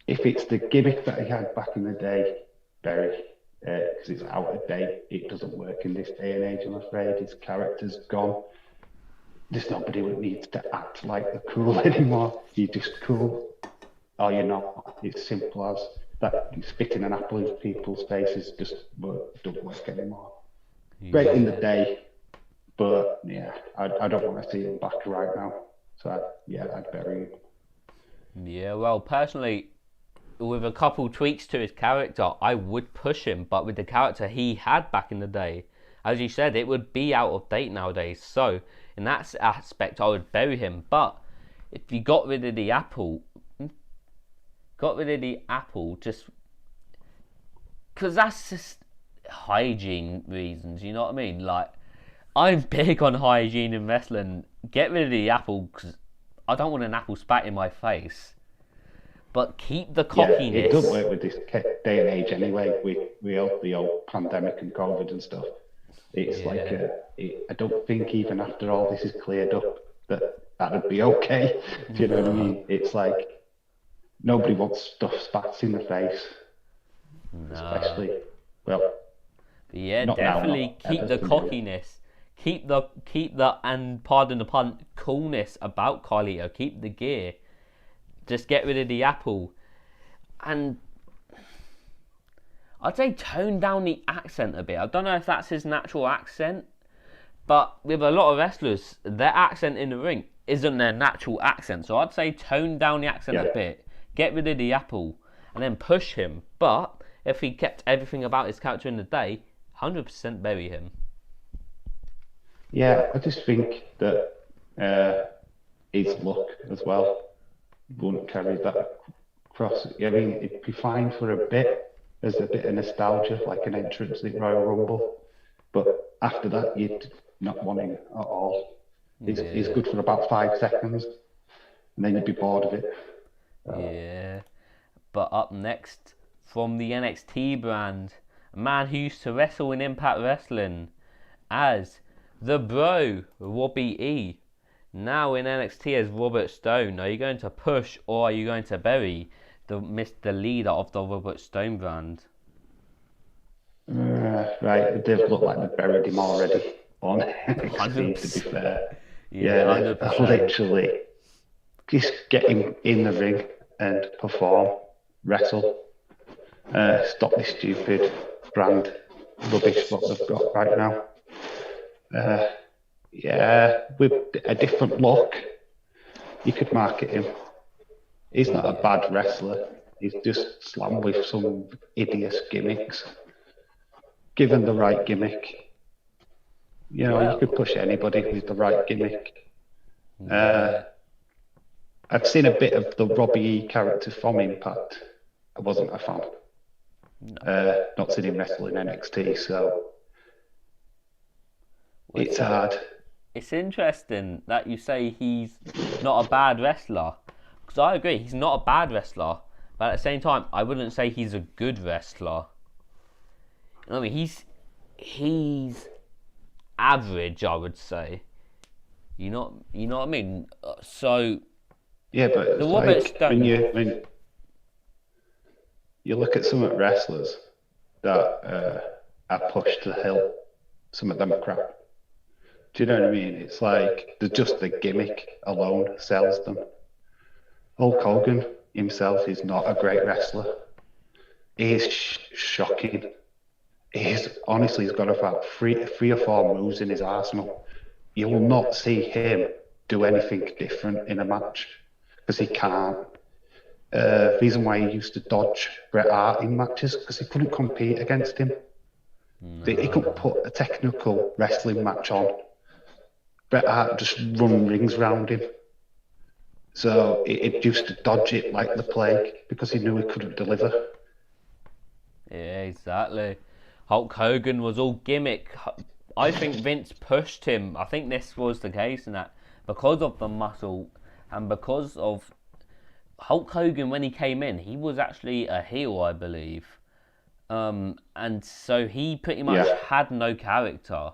If it's the gimmick that he had back in the day, bury, because it's out of date. It doesn't work in this day and age, I'm afraid. His character's gone. There's nobody who needs to act like the cool anymore. You're just cool, or you're not. It's simple as that. Spitting an apple in people's faces just don't work anymore. Great in the day, but yeah, I don't want to see him back right now. So I'd bury him. Yeah, well, personally, with a couple tweaks to his character, I would push him. But with the character he had back in the day, as you said, it would be out of date nowadays. So in that aspect, I would bury him. But if you got rid of the apple, just because that's just hygiene reasons. You know what I mean? Like, I'm big on hygiene in wrestling. Get rid of the apple because I don't want an apple spat in my face. But keep the cockiness. Yeah, it doesn't work with this day and age anyway. We all the old pandemic and COVID and stuff. It's I don't think even after all this is cleared up that would be okay. Do you know what I mean? It's like nobody wants stuff spats in the face. No. Especially, well. Yeah, definitely keep the cockiness. Keep the and pardon the pun, coolness about Carlito. Keep the gear. Just get rid of the apple. And I'd say tone down the accent a bit. I don't know if that's his natural accent, but with a lot of wrestlers, their accent in the ring isn't their natural accent. So I'd say tone down the accent a bit, get rid of the apple, and then push him. But if he kept everything about his character in the day, 100% bury him. Yeah, I just think that his look as well wouldn't carry that across. I mean, it'd be fine for a bit. There's a bit of nostalgia, like an entrance at Royal Rumble. But after that, you'd not want him at all. He's good for about 5 seconds, and then you'd be bored of it. Yeah. But up next, from the NXT brand, a man who used to wrestle in Impact Wrestling as the Bro, Robbie E. Now in NXT as Robert Stone. Are you going to push or are you going to bury the leader of the Robert Stone brand? Right, they've looked like they've buried him already on NXT, to be fair. Yeah, literally. Just get him in the ring and perform, wrestle. Stop this stupid brand rubbish what they've got right now. With a different look, you could market him. He's not a bad wrestler. He's just slammed with some hideous gimmicks. Given the right gimmick, you could push anybody with the right gimmick. I've seen a bit of the Robbie E character from Impact. I wasn't a fan. Not seen him wrestle in NXT, so it's hard. It's interesting that you say he's not a bad wrestler, because I agree, he's not a bad wrestler, but at the same time, I wouldn't say he's a good wrestler. I mean, he's average, I would say. You know what I mean? So yeah, but the like when you look at some of the wrestlers that are pushed to hell, some of them are crap. Do you know what I mean? It's like just the gimmick alone sells them. Hulk Hogan himself is not a great wrestler. He is shocking. He's got about three or four moves in his arsenal. You will not see him do anything different in a match because he can't. Reason why he used to dodge Bret Hart in matches because he couldn't compete against him. No. He couldn't put a technical wrestling match on. Bret Hart just run rings around him. So it used to dodge it like the plague because he knew he couldn't deliver. Yeah, exactly. Hulk Hogan was all gimmick. I think Vince pushed him. I think this was the case in that because of the muscle and because of Hulk Hogan when he came in, he was actually a heel, I believe. And so he pretty much had no character.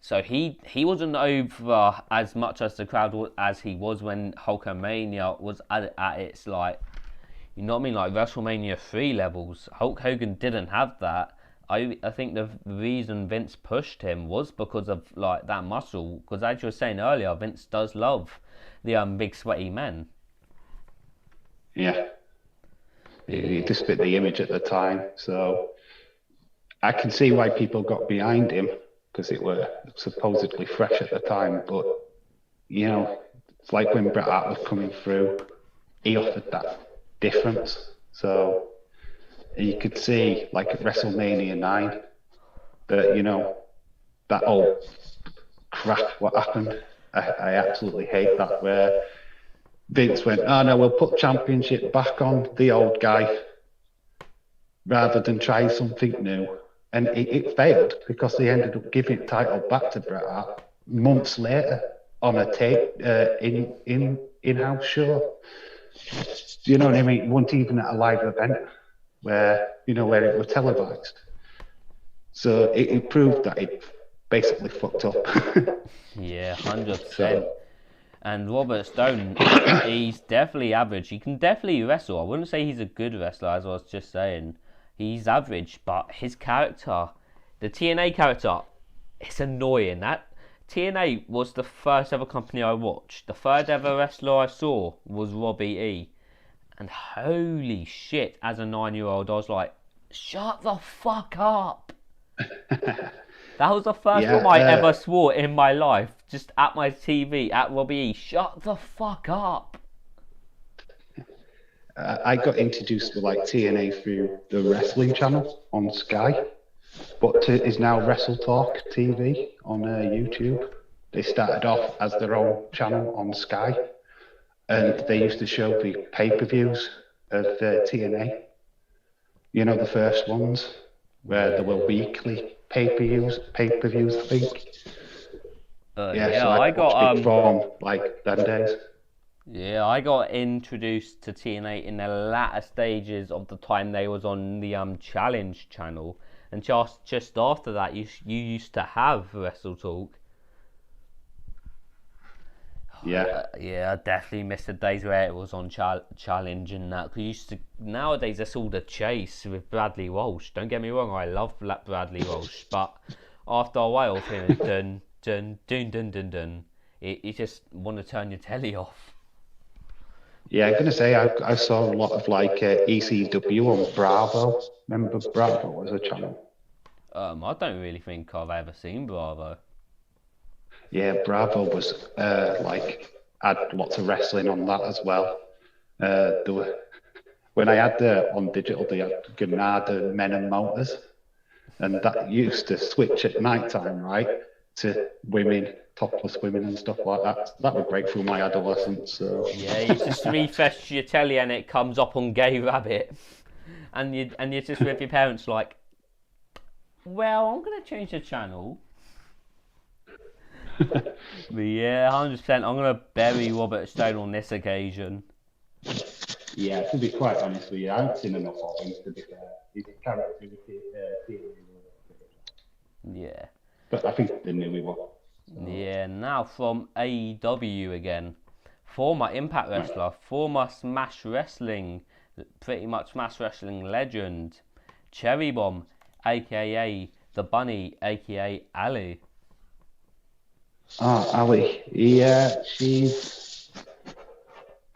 So he wasn't over as much as the crowd as he was when Hulkamania was at its like, you know what I mean, like WrestleMania 3 levels. Hulk Hogan didn't have that. I think the reason Vince pushed him was because of like that muscle. Because as you were saying earlier, Vince does love the big sweaty men. Yeah. He just fit the image at the time. So I can see why people got behind him, because it were supposedly fresh at the time. But, you know, it's like when Bret Hart was coming through, he offered that difference. So you could see, like at WrestleMania 9, that, you know, that old crap, what happened. I absolutely hate that, where Vince went, oh no, we'll put championship back on the old guy rather than try something new. And it failed, because they ended up giving the title back to Bret Hart months later on a tape in-house show. Do you know what I mean? It wasn't even at a live event where it was televised. So it proved that it basically fucked up. Yeah, 100%. And Robert Stone, he's definitely average. He can definitely wrestle. I wouldn't say he's a good wrestler, as I was just saying. He's average, but his character, the TNA character, it's annoying. That TNA was the first ever company I watched. The third ever wrestler I saw was Robbie E. And holy shit, as a 9-year-old, I was like, shut the fuck up. That was the first time I ever swore in my life, just at my TV, at Robbie E. Shut the fuck up. I got introduced to like TNA through the wrestling channel on Sky, but is now Wrestle Talk TV on YouTube. They started off as their own channel on Sky, and they used to show the pay-per-views of TNA. You know, the first ones, where there were weekly pay-per-views, I think. So I got from like them days. Yeah, I got introduced to TNA in the latter stages of the time they was on the Challenge channel, and just after that, you used to have Wrestle Talk. Yeah. Yeah, I definitely missed the days where it was on Challenge and that. Cause nowadays it's all the chase with Bradley Walsh. Don't get me wrong, I love Bradley Walsh, but after a while, it's dun dun dun dun dun dun. You just want to turn your telly off. Yeah, I'm gonna say I saw a lot of like ECW on Bravo. Remember Bravo as a channel? I don't really think I've ever seen Bravo. Yeah, Bravo was had lots of wrestling on that as well. When I had on digital, they had Granada Men and Motors, and that used to switch at night time, right, to women, topless women and stuff like that. That would break through my adolescence. So. Yeah, you just refresh your telly and it comes up on Gay Rabbit, and you're just with your parents like, well, I'm gonna change the channel. But yeah, 100%. I'm gonna bury Robert Stone on this occasion. Yeah, to be quite honest with you, I haven't seen enough of him to be fair. His character Yeah. But I think they knew he was. Yeah, now from AEW again. Former Impact wrestler, former Smash Wrestling, pretty much Smash Wrestling legend, Cherry Bomb, aka The Bunny, aka Ali. Oh, Ali. Yeah,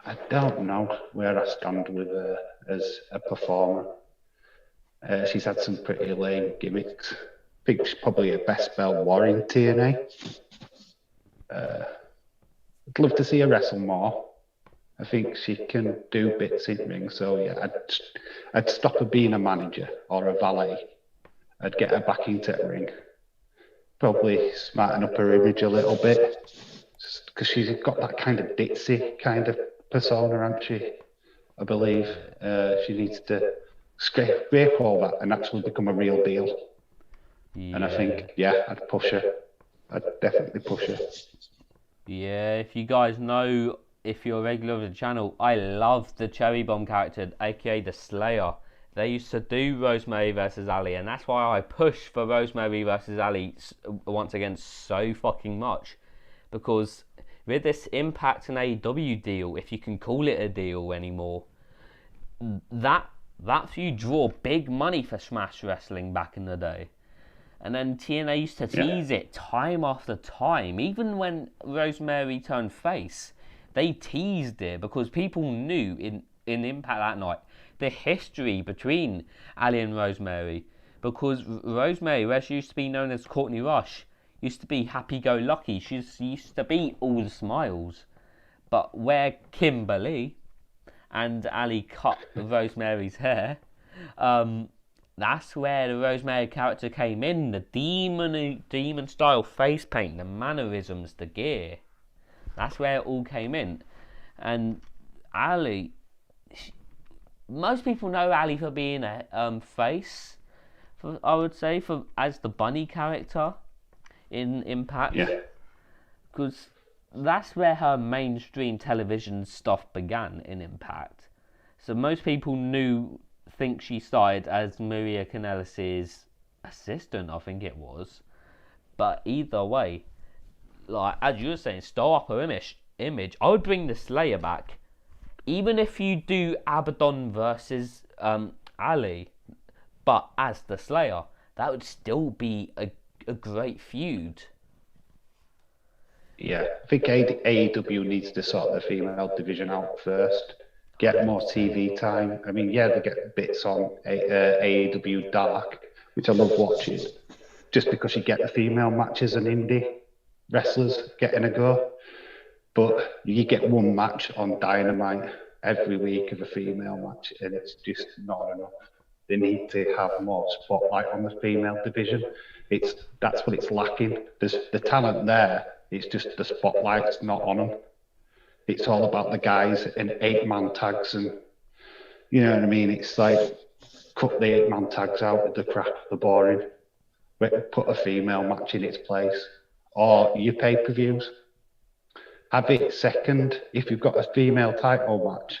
I don't know where I stand with her as a performer. She's had some pretty lame gimmicks. I think she's probably a best belt war in TNA. I'd love to see her wrestle more. I think she can do bits in ring. So yeah, I'd stop her being a manager or a valet. I'd get her back into the ring. Probably smarten up her image a little bit, because she's got that kind of ditzy kind of persona, hasn't she? I believe she needs to scrape all that and actually become a real deal. Yeah. And I think, yeah, I'd push her. I'd definitely push her. Yeah, if you guys know, if you're a regular of the channel, I love the Cherry Bomb character, aka the Slayer. They used to do Rosemary versus Ali, and that's why I push for Rosemary versus Ali once again so fucking much, because with this Impact and AEW deal, if you can call it a deal anymore, that's you draw big money for Smash Wrestling back in the day. And then TNA used to tease it time after time. Even when Rosemary turned face, they teased it because people knew in Impact that night the history between Ali and Rosemary. Because Rosemary, where she used to be known as Courtney Rush, used to be happy-go-lucky. She used to be all the smiles. But where Kimberly and Ali cut Rosemary's hair, that's where the Rosemary character came in. The demon style face paint, the mannerisms, the gear. That's where it all came in. And Ali, most people know Ali for being a face, I would say, as the bunny character in Impact. Yeah. Because that's where her mainstream television stuff began in Impact. So most people think she started as Maria Kanellis' assistant, I think it was. But either way, like as you were saying, star up her image. I would bring the Slayer back, even if you do Abaddon versus Ali, but as the Slayer, that would still be a great feud. Yeah, I think AEW needs to sort the female division out first. Get more TV time. I mean, yeah, they get bits on AEW Dark, which I love watching, just because you get the female matches and indie wrestlers getting a go. But you get one match on Dynamite every week of a female match, and it's just not enough. They need to have more spotlight on the female division. That's what it's lacking. There's the talent there. It's just the spotlight's not on them. It's all about the guys in 8-man tags, and you know what I mean. It's like cut the 8-man tags out of the crap, the boring. Put a female match in its place, or your pay-per-views. Have it second if you've got a female title match,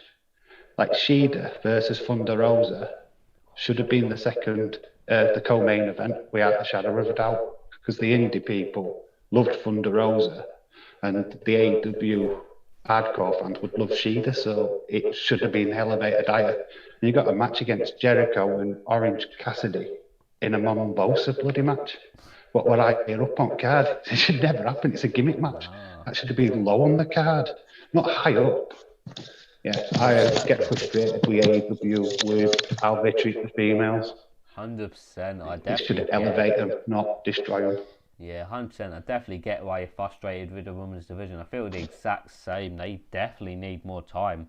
like Shida versus Thunder Rosa, should have been the second, the co-main event without a shadow of a doubt, because the indie people loved Thunder Rosa, and the AEW hardcore fans would love Shida, so it should have been elevated higher. And you got a match against Jericho and Orange Cassidy in a Mombosa bloody match. What would I hear up on card? It should never happen. It's a gimmick match. That should have been low on the card, not high up. Yeah, I get frustrated with AEW with how they treat the females. 100%. I They definitely should elevate them, not destroy them. Yeah, 100%. I definitely get why you're frustrated with the women's division. I feel the exact same. They definitely need more time.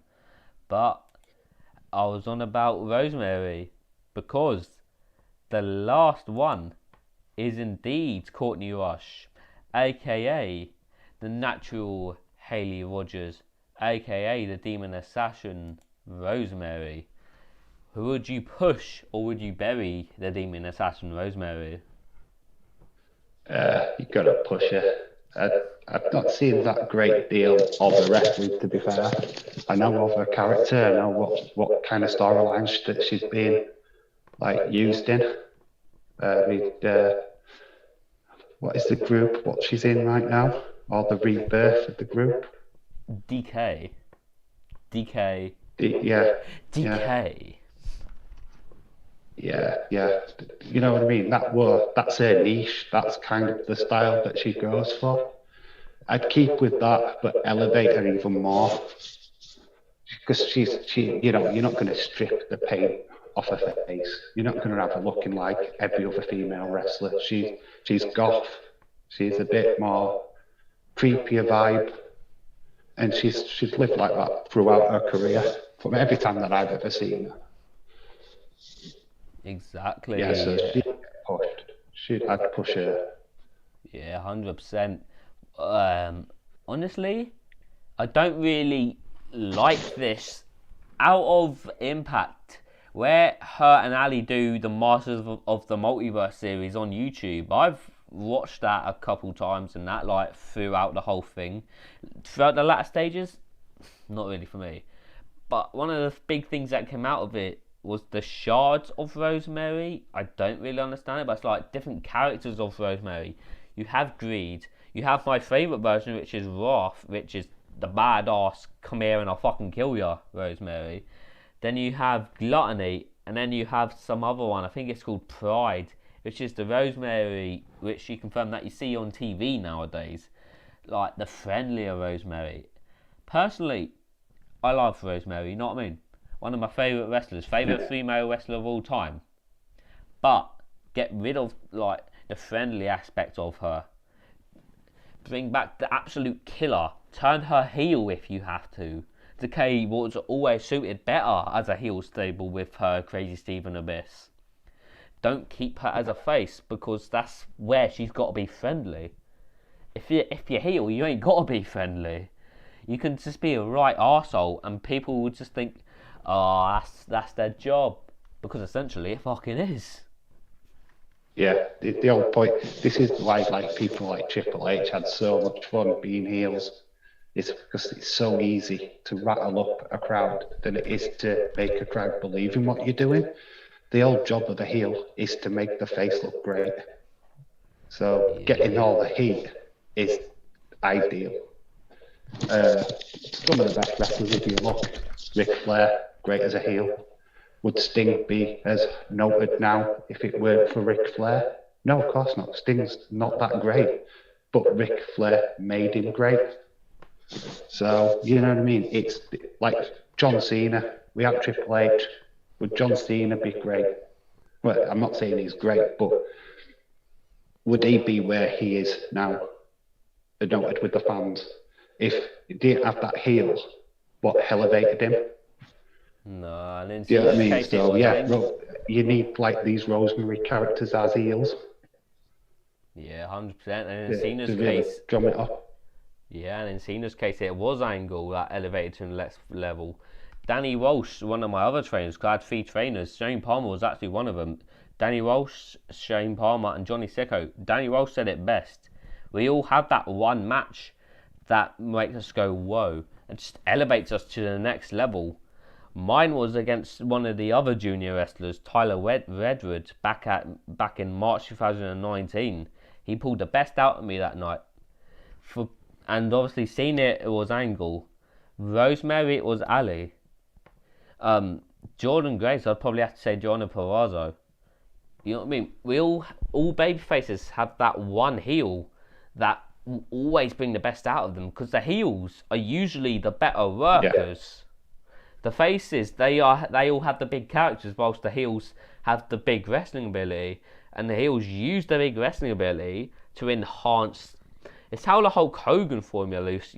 But I was on about Rosemary because the last one is indeed Courtney Rush, aka the natural Hayley Rogers, aka the demon assassin Rosemary. Who would you push, or would you bury the demon assassin Rosemary? You got to push it. I've not seen that great deal of the wrestling, to be fair. I know of her character. I know what kind of storylines that she's been used in. What is the group? What she's in right now, or the rebirth of the group? DK. Yeah. DK. Yeah. You know what I mean? That's her niche. That's kind of the style that she goes for. I'd keep with that, but elevate her even more. Because you're not going to strip the paint off her face. You're not going to have her looking like every other female wrestler. She's goth. She's a bit more creepier vibe, and she's lived like that throughout her career. From every time that I've ever seen her. Exactly. Yeah, so she'd get pushed. I'd push her. Yeah, 100%. Honestly, I don't really like this out of Impact, where her and Ali do the Masters of the Multiverse series on YouTube. I've watched that a couple times, and that throughout the whole thing. Throughout the latter stages, not really for me. But one of the big things that came out of it was the Shards of Rosemary. I don't really understand it, but it's like different characters of Rosemary. You have Greed. You have my favourite version, which is Wrath, which is the badass, come here and I'll fucking kill ya, Rosemary. Then you have Gluttony, and then you have some other one, I think it's called Pride, which is the Rosemary, which you confirm that you see on TV nowadays. Like, the friendlier Rosemary. Personally, I love Rosemary, you know what I mean? One of my favourite wrestlers, favourite female wrestler of all time. But, get rid of, like, the friendly aspect of her. Bring back the absolute killer. Turn her heel if you have to. Decay was always suited better as a heel stable with her Crazy Stephen Abyss. Don't keep her as a face, because that's where she's got to be friendly. If you're heel, you ain't got to be friendly. You can just be a right arsehole and people will just think, oh, that's their job. Because essentially it fucking is. Yeah, the old point, this is why like people like Triple H had so much fun being heels. It's because it's so easy to rattle up a crowd than it is to make a crowd believe in what you're doing. The whole job of the heel is to make the face look great. So getting all the heat is ideal. Some of the best wrestlers, if you look, Ric Flair, great as a heel. Would Sting be as noted now if it weren't for Ric Flair? No, of course not. Sting's not that great, but Ric Flair made him great. So, you know what I mean? It's like John Cena. We have Triple H. Would John Cena be great? Well, I'm not saying he's great, but would he be where he is now, noted with the fans? If he didn't have that heel, what elevated him? No, and in Do you know what I mean? So, yeah, you need like these Rosemary characters as heels. Yeah, 100%. And in Cena's to really case, drum it up. yeah, and in Cena's case, it was Angle that elevated to the next level. Danny Walsh, one of my other trainers, 'cause I had 3 trainers. Shane Palmer was actually one of them. Danny Walsh, Shane Palmer, and Johnny Sicko. Danny Walsh said it best. We all have that one match that makes us go, whoa, and just elevates us to the next level. Mine was against one of the other junior wrestlers, Tyler Redwood, back in March 2019. He pulled the best out of me that night. And obviously, Cena it was Angle. Rosemary it was Ali. Jordan Grace, I'd probably have to say Johnny Purrazzo. You know what I mean? We all babyfaces have that one heel that will always bring the best out of them, because the heels are usually the better workers. Yeah. The faces, they all have the big characters, whilst the heels have the big wrestling ability, and the heels use the big wrestling ability to enhance. It's how the Hulk Hogan formula used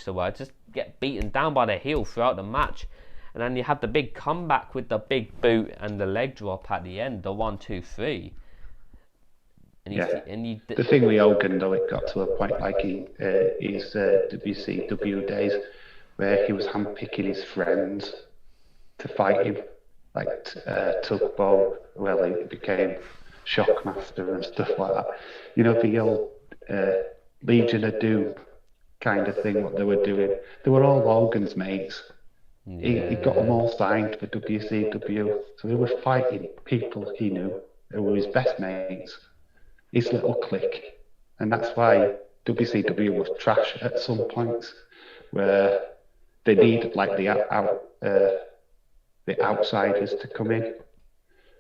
to work. Just get beaten down by the heel throughout the match, and then you have the big comeback with the big boot and the leg drop at the end, the 1, 2, 3. The thing with Hogan, though, it got to a point like his WCW days, where he was handpicking his friends to fight him, like Tugboat. Well, he became Shockmaster and stuff like that. You know, the old Legion of Doom kind of thing, what they were doing. They were all Hogan's mates. Yeah. He got them all signed for WCW. So he was fighting people he knew who were his best mates, his little clique. And that's why WCW was trash at some points, where they needed like the outsiders to come in.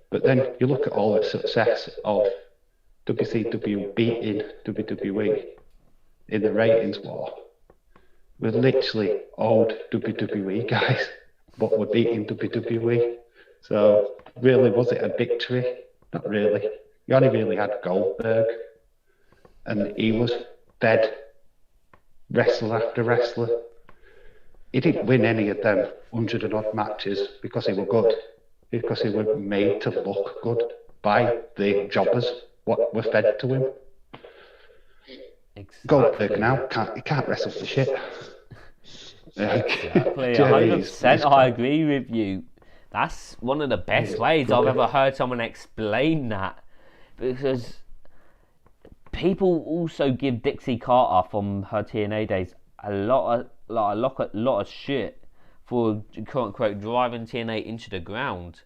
But then you look at all the success of WCW beating WWE in the ratings war. We're literally old WWE guys, but we're beating WWE. So really, was it a victory? Not really. You only really had Goldberg, and he was fed wrestler after wrestler. He didn't win any of them 100 and odd matches because he was good, because he was made to look good by the jobbers, what were fed to him. Exactly. Goldberg now can't wrestle for shit. Exactly, 100%. I agree with you. That's one of the best ways I've ever heard someone explain that, because people also give Dixie Carter from her TNA days a lot of shit for quote unquote driving TNA into the ground.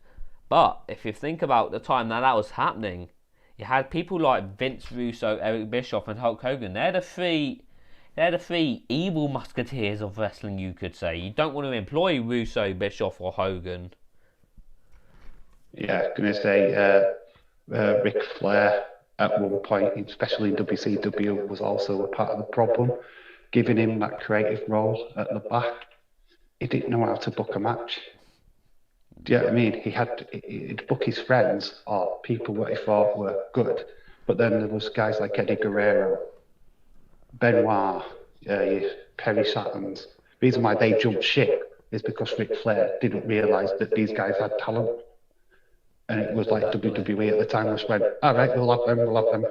But if you think about the time that was happening, you had people like Vince Russo, Eric Bischoff, and Hulk Hogan. They're the three evil musketeers of wrestling, you could say. You don't want to employ Russo, Bischoff, or Hogan. Yeah, going to say Ric Flair at one point, especially in WCW, was also a part of the problem, giving him that creative role at the back. He didn't know how to book a match. Do you know what I mean? He'd book his friends or people what he thought were good, but then there was guys like Eddie Guerrero, Benoit, Perry Satins. The reason why they jumped ship is because Ric Flair didn't realise that these guys had talent. And it was like WWE at the time just went, all right, we'll have them.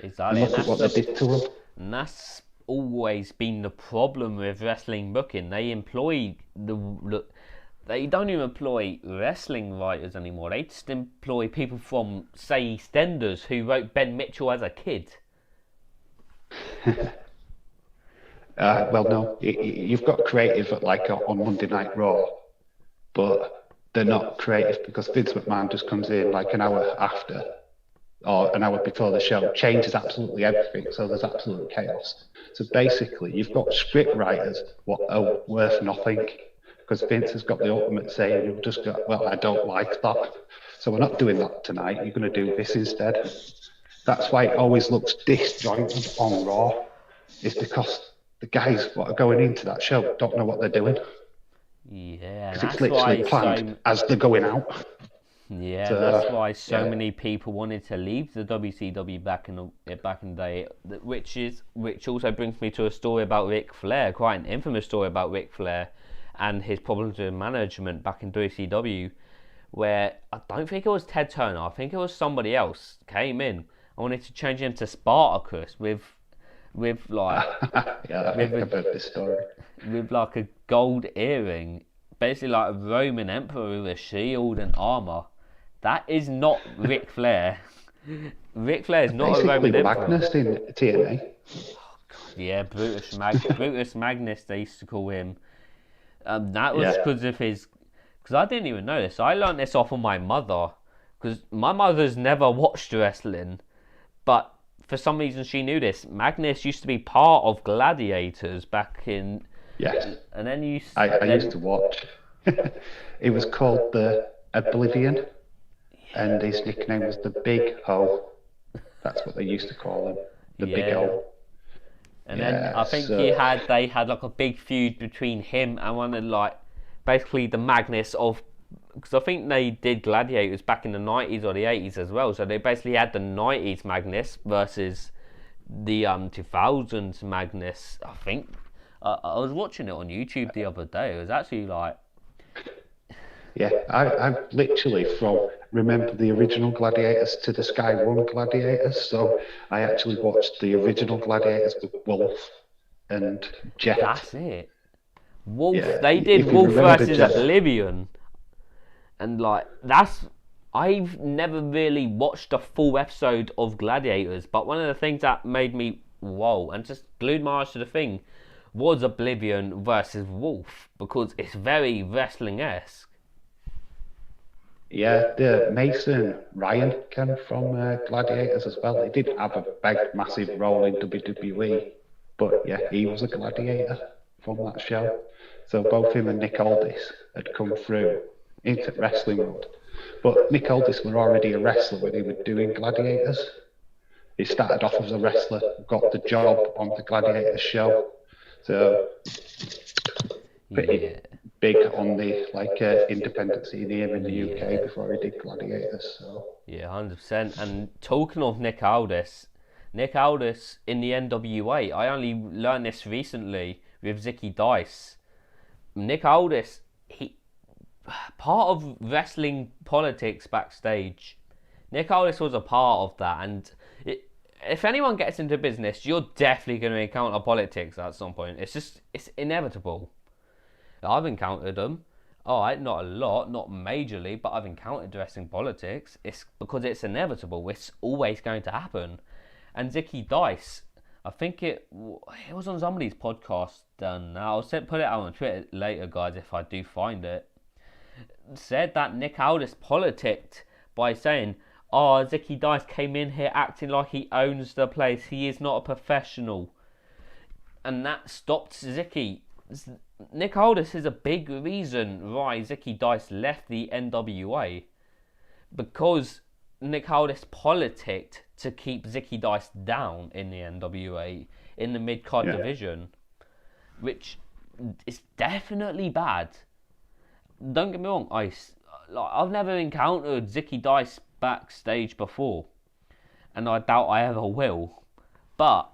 Exactly. And look at what they did to them. And that's always been the problem with wrestling booking. They don't even employ wrestling writers anymore. They just employ people from, say, EastEnders who wrote Ben Mitchell as a kid. Well, no, you've got creative on Monday Night Raw, but they're not creative because Vince McMahon just comes in like an hour after or an hour before the show, changes absolutely everything, so there's absolute chaos. So basically, you've got script writers what are worth nothing because Vince has got the ultimate say, and you'll just go, well, I don't like that, so we're not doing that tonight. You're going to do this instead. That's why it always looks disjointed on Raw. It's because the guys what are going into that show don't know what they're doing. Yeah, because it's literally planned as they're going out. Yeah, that's why so many people wanted to leave the WCW back in the day. Which also brings me to a story about Ric Flair, quite an infamous story about Ric Flair and his problems with management back in WCW, where I don't think it was Ted Turner, I think it was somebody else came in. I wanted to change him to Spartacus with like yeah, I've heard this story. With like a gold earring, basically like a Roman emperor with a shield and armor. That is not Ric Flair. Ric Flair is not basically a Roman Magnus emperor. in TNA. Oh, God, yeah, Brutus Magnus, they used to call him. That was because of his. Because I didn't even know this. I learned this off of my mother. Because my mother's never watched wrestling, but for some reason she knew this. Magnus used to be part of Gladiators back in. Yes. And then I used to watch. It was called the Oblivion, and his nickname was the Big O. That's what they used to call him, the Big O. And then I think they had like a big feud between him and one of basically the Magnus of, because I think they did Gladiators back in the 90s or the 80s as well. So they basically had the 90s Magnus versus the 2000s Magnus. I think I was watching it on YouTube the other day. It was actually like. Yeah, I literally remember the original Gladiators to the Sky One Gladiators. So I actually watched the original Gladiators with Wolf and Jet. That's it. Wolf. Yeah, they did Wolf versus Oblivion, and I've never really watched a full episode of Gladiators, but one of the things that made me whoa and just glued my eyes to the thing was Oblivion versus Wolf, because it's very wrestling-esque. Yeah, the Mason Ryan came from Gladiators as well. He didn't have a big, massive role in WWE, but yeah, he was a gladiator from that show. So both him and Nick Aldis had come through into wrestling world. But Nick Aldis was already a wrestler when he was doing Gladiators. He started off as a wrestler, got the job on the Gladiators show. So pretty big on the independent scene here in the UK before he did Gladiators. So. Yeah, 100%. And talking of Nick Aldis in the NWA, I only learned this recently with Zicky Dice. Nick Aldis, he part of wrestling politics backstage. Nick Aldis was a part of that, and if anyone gets into business, you're definitely going to encounter politics at some point. It's inevitable. I've encountered them. Alright, not a lot, not majorly, but I've encountered wrestling politics. It's because it's inevitable. It's always going to happen. And Zicky Dice, I think it was on somebody's podcast. And I'll put it out on Twitter later, guys, if I do find it. Said that Nick Aldis politicked by saying, "Oh, Zicky Dice came in here acting like he owns the place. He is not a professional," and that stopped Zicky. Nick Aldis is a big reason why Zicky Dice left the NWA, because Nick Aldis politicked to keep Zicky Dice down in the NWA in the mid-card division, which is definitely bad. Don't get me wrong, I've never encountered Zicky Dice backstage before, and I doubt I ever will. But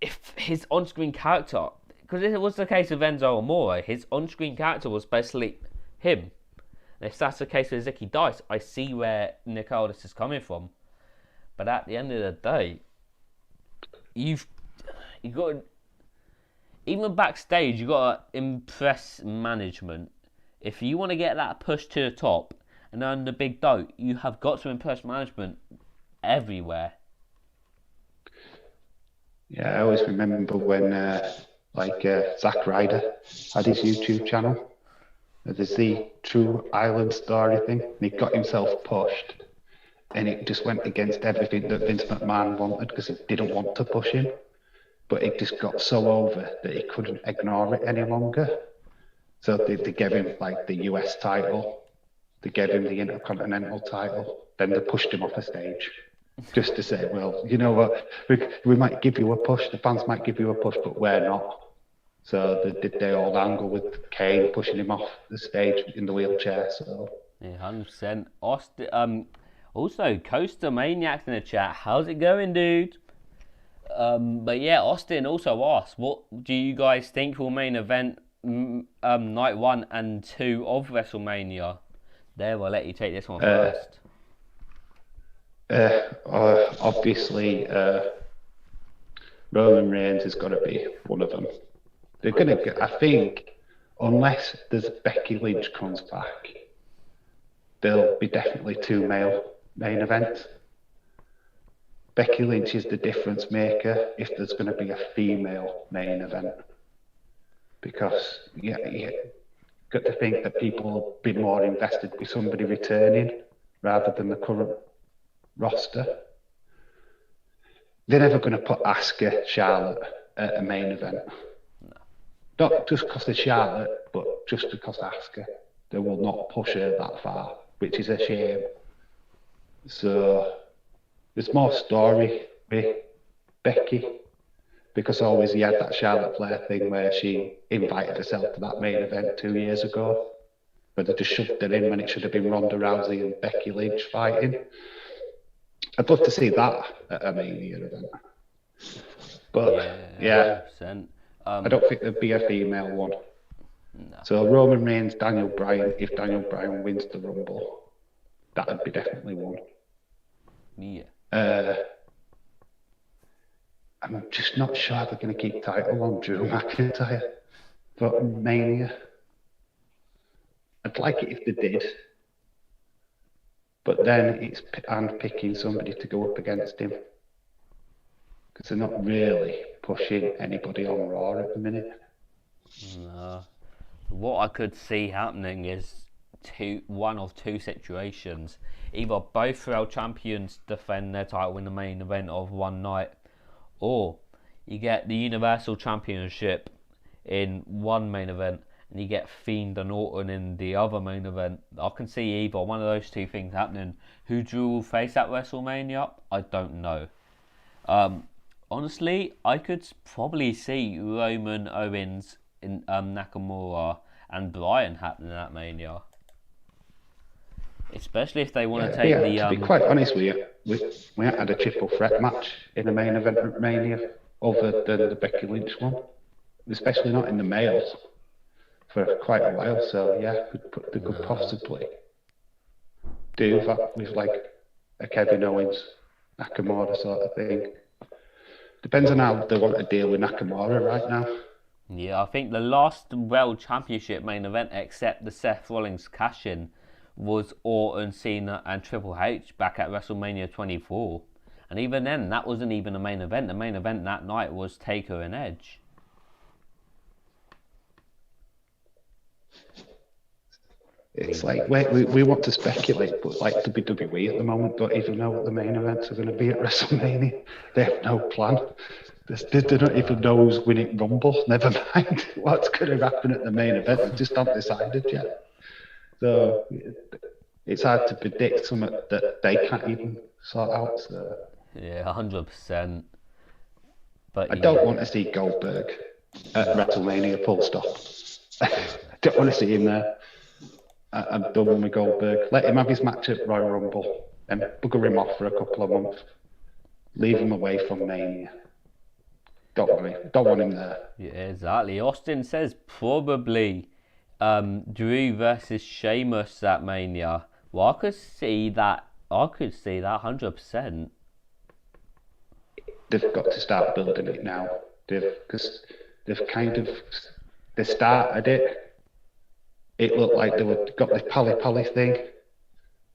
if his on-screen character, because it was the case of Enzo Amore, his on-screen character was basically him. And if that's the case with Zicky Dice, I see where Nick Aldis is coming from. But at the end of the day, you've got to, even backstage, you've got to impress management. If you want to get that push to the top and earn the big dough, you have got to impress management everywhere. Yeah, I always remember when Zack Ryder had his YouTube channel. There's the True Island Story thing, and he got himself pushed, and it just went against everything that Vince McMahon wanted, because he didn't want to push him, but it just got so over that he couldn't ignore it any longer. So they gave him like the US title, they gave him the Intercontinental title, then they pushed him off the stage, just to say, well, you know what, we might give you a push, the fans might give you a push, but we're not. So they did their old angle with Kane pushing him off the stage in the wheelchair. So yeah, 100%. Austin, also Coaster Maniacs in the chat. How's it going, dude? But yeah, Austin also asked, what do you guys think will main event night 1 and 2 of WrestleMania? There, we'll let you take this one first. Obviously, Roman Reigns has got to be one of them. They're going to get, I think, unless there's Becky Lynch comes back, there'll be definitely 2 male main events. Becky Lynch is the difference maker if there's going to be a female main event. Because you got to think that people will be more invested with somebody returning rather than the current roster. They're never going to put Asuka, Charlotte at a main event. Not just because of Charlotte, but just because of Asuka. They will not push her that far, which is a shame. So there's more story with Becky, because always he had that Charlotte Flair thing where she invited herself to that main event 2 years ago, but they just shoved her in when it should have been Ronda Rousey and Becky Lynch fighting. I'd love to see that at a Mania event. But yeah. I don't think there'd be a female one. No. So Roman Reigns, Daniel Bryan, if Daniel Bryan wins the Rumble, that would be definitely one. Yeah. I'm just not sure they're going to keep title on Drew McIntyre for Mania. I'd like it if they did. But then it's handpicking somebody to go up against him. Because they're not really pushing anybody on Raw at the minute. No. What I could see happening is one of two situations. Either both world champions defend their title in the main event of one night, or you get the Universal Championship in one main event and you get Fiend and Orton in the other main event. I can see either one of those two things happening. Who Drew will face at WrestleMania, I don't know. Honestly, I could probably see Roman, Owens, in Nakamura and Bryan happening at Mania. Especially if they want to take the... To be quite honest with you, we haven't had a triple threat match in the main event at Mania other than the Becky Lynch one. Especially not in the males for quite a while. So yeah, they could possibly do that with like a Kevin Owens, Nakamura sort of thing. Depends on how they want to deal with Nakamura right now. Yeah, I think the last World Championship main event, except the Seth Rollins cash-in, was Orton, Cena and Triple H back at WrestleMania 24. And even then, that wasn't even a main event. The main event that night was Taker and Edge. It's like we want to speculate, but like WWE at the moment don't even know what the main events are going to be at WrestleMania. They have no plan. They don't even know who's winning Rumble. Never mind what's going to happen at the main event. They just haven't decided yet. So it's hard to predict something that they can't even sort out. So. Yeah, 100%. But I don't want to see Goldberg at WrestleMania. Full stop. I don't want to see him there. I'm done with Goldberg. Let him have his match at Royal Rumble and bugger him off for a couple of months. Leave him away from Mania. Don't want him there. Yeah, exactly. Austin says probably Drew versus Sheamus at Mania. Well, I could see that 100%. They've got to start building it now. They started it. It looked like they got the pally thing,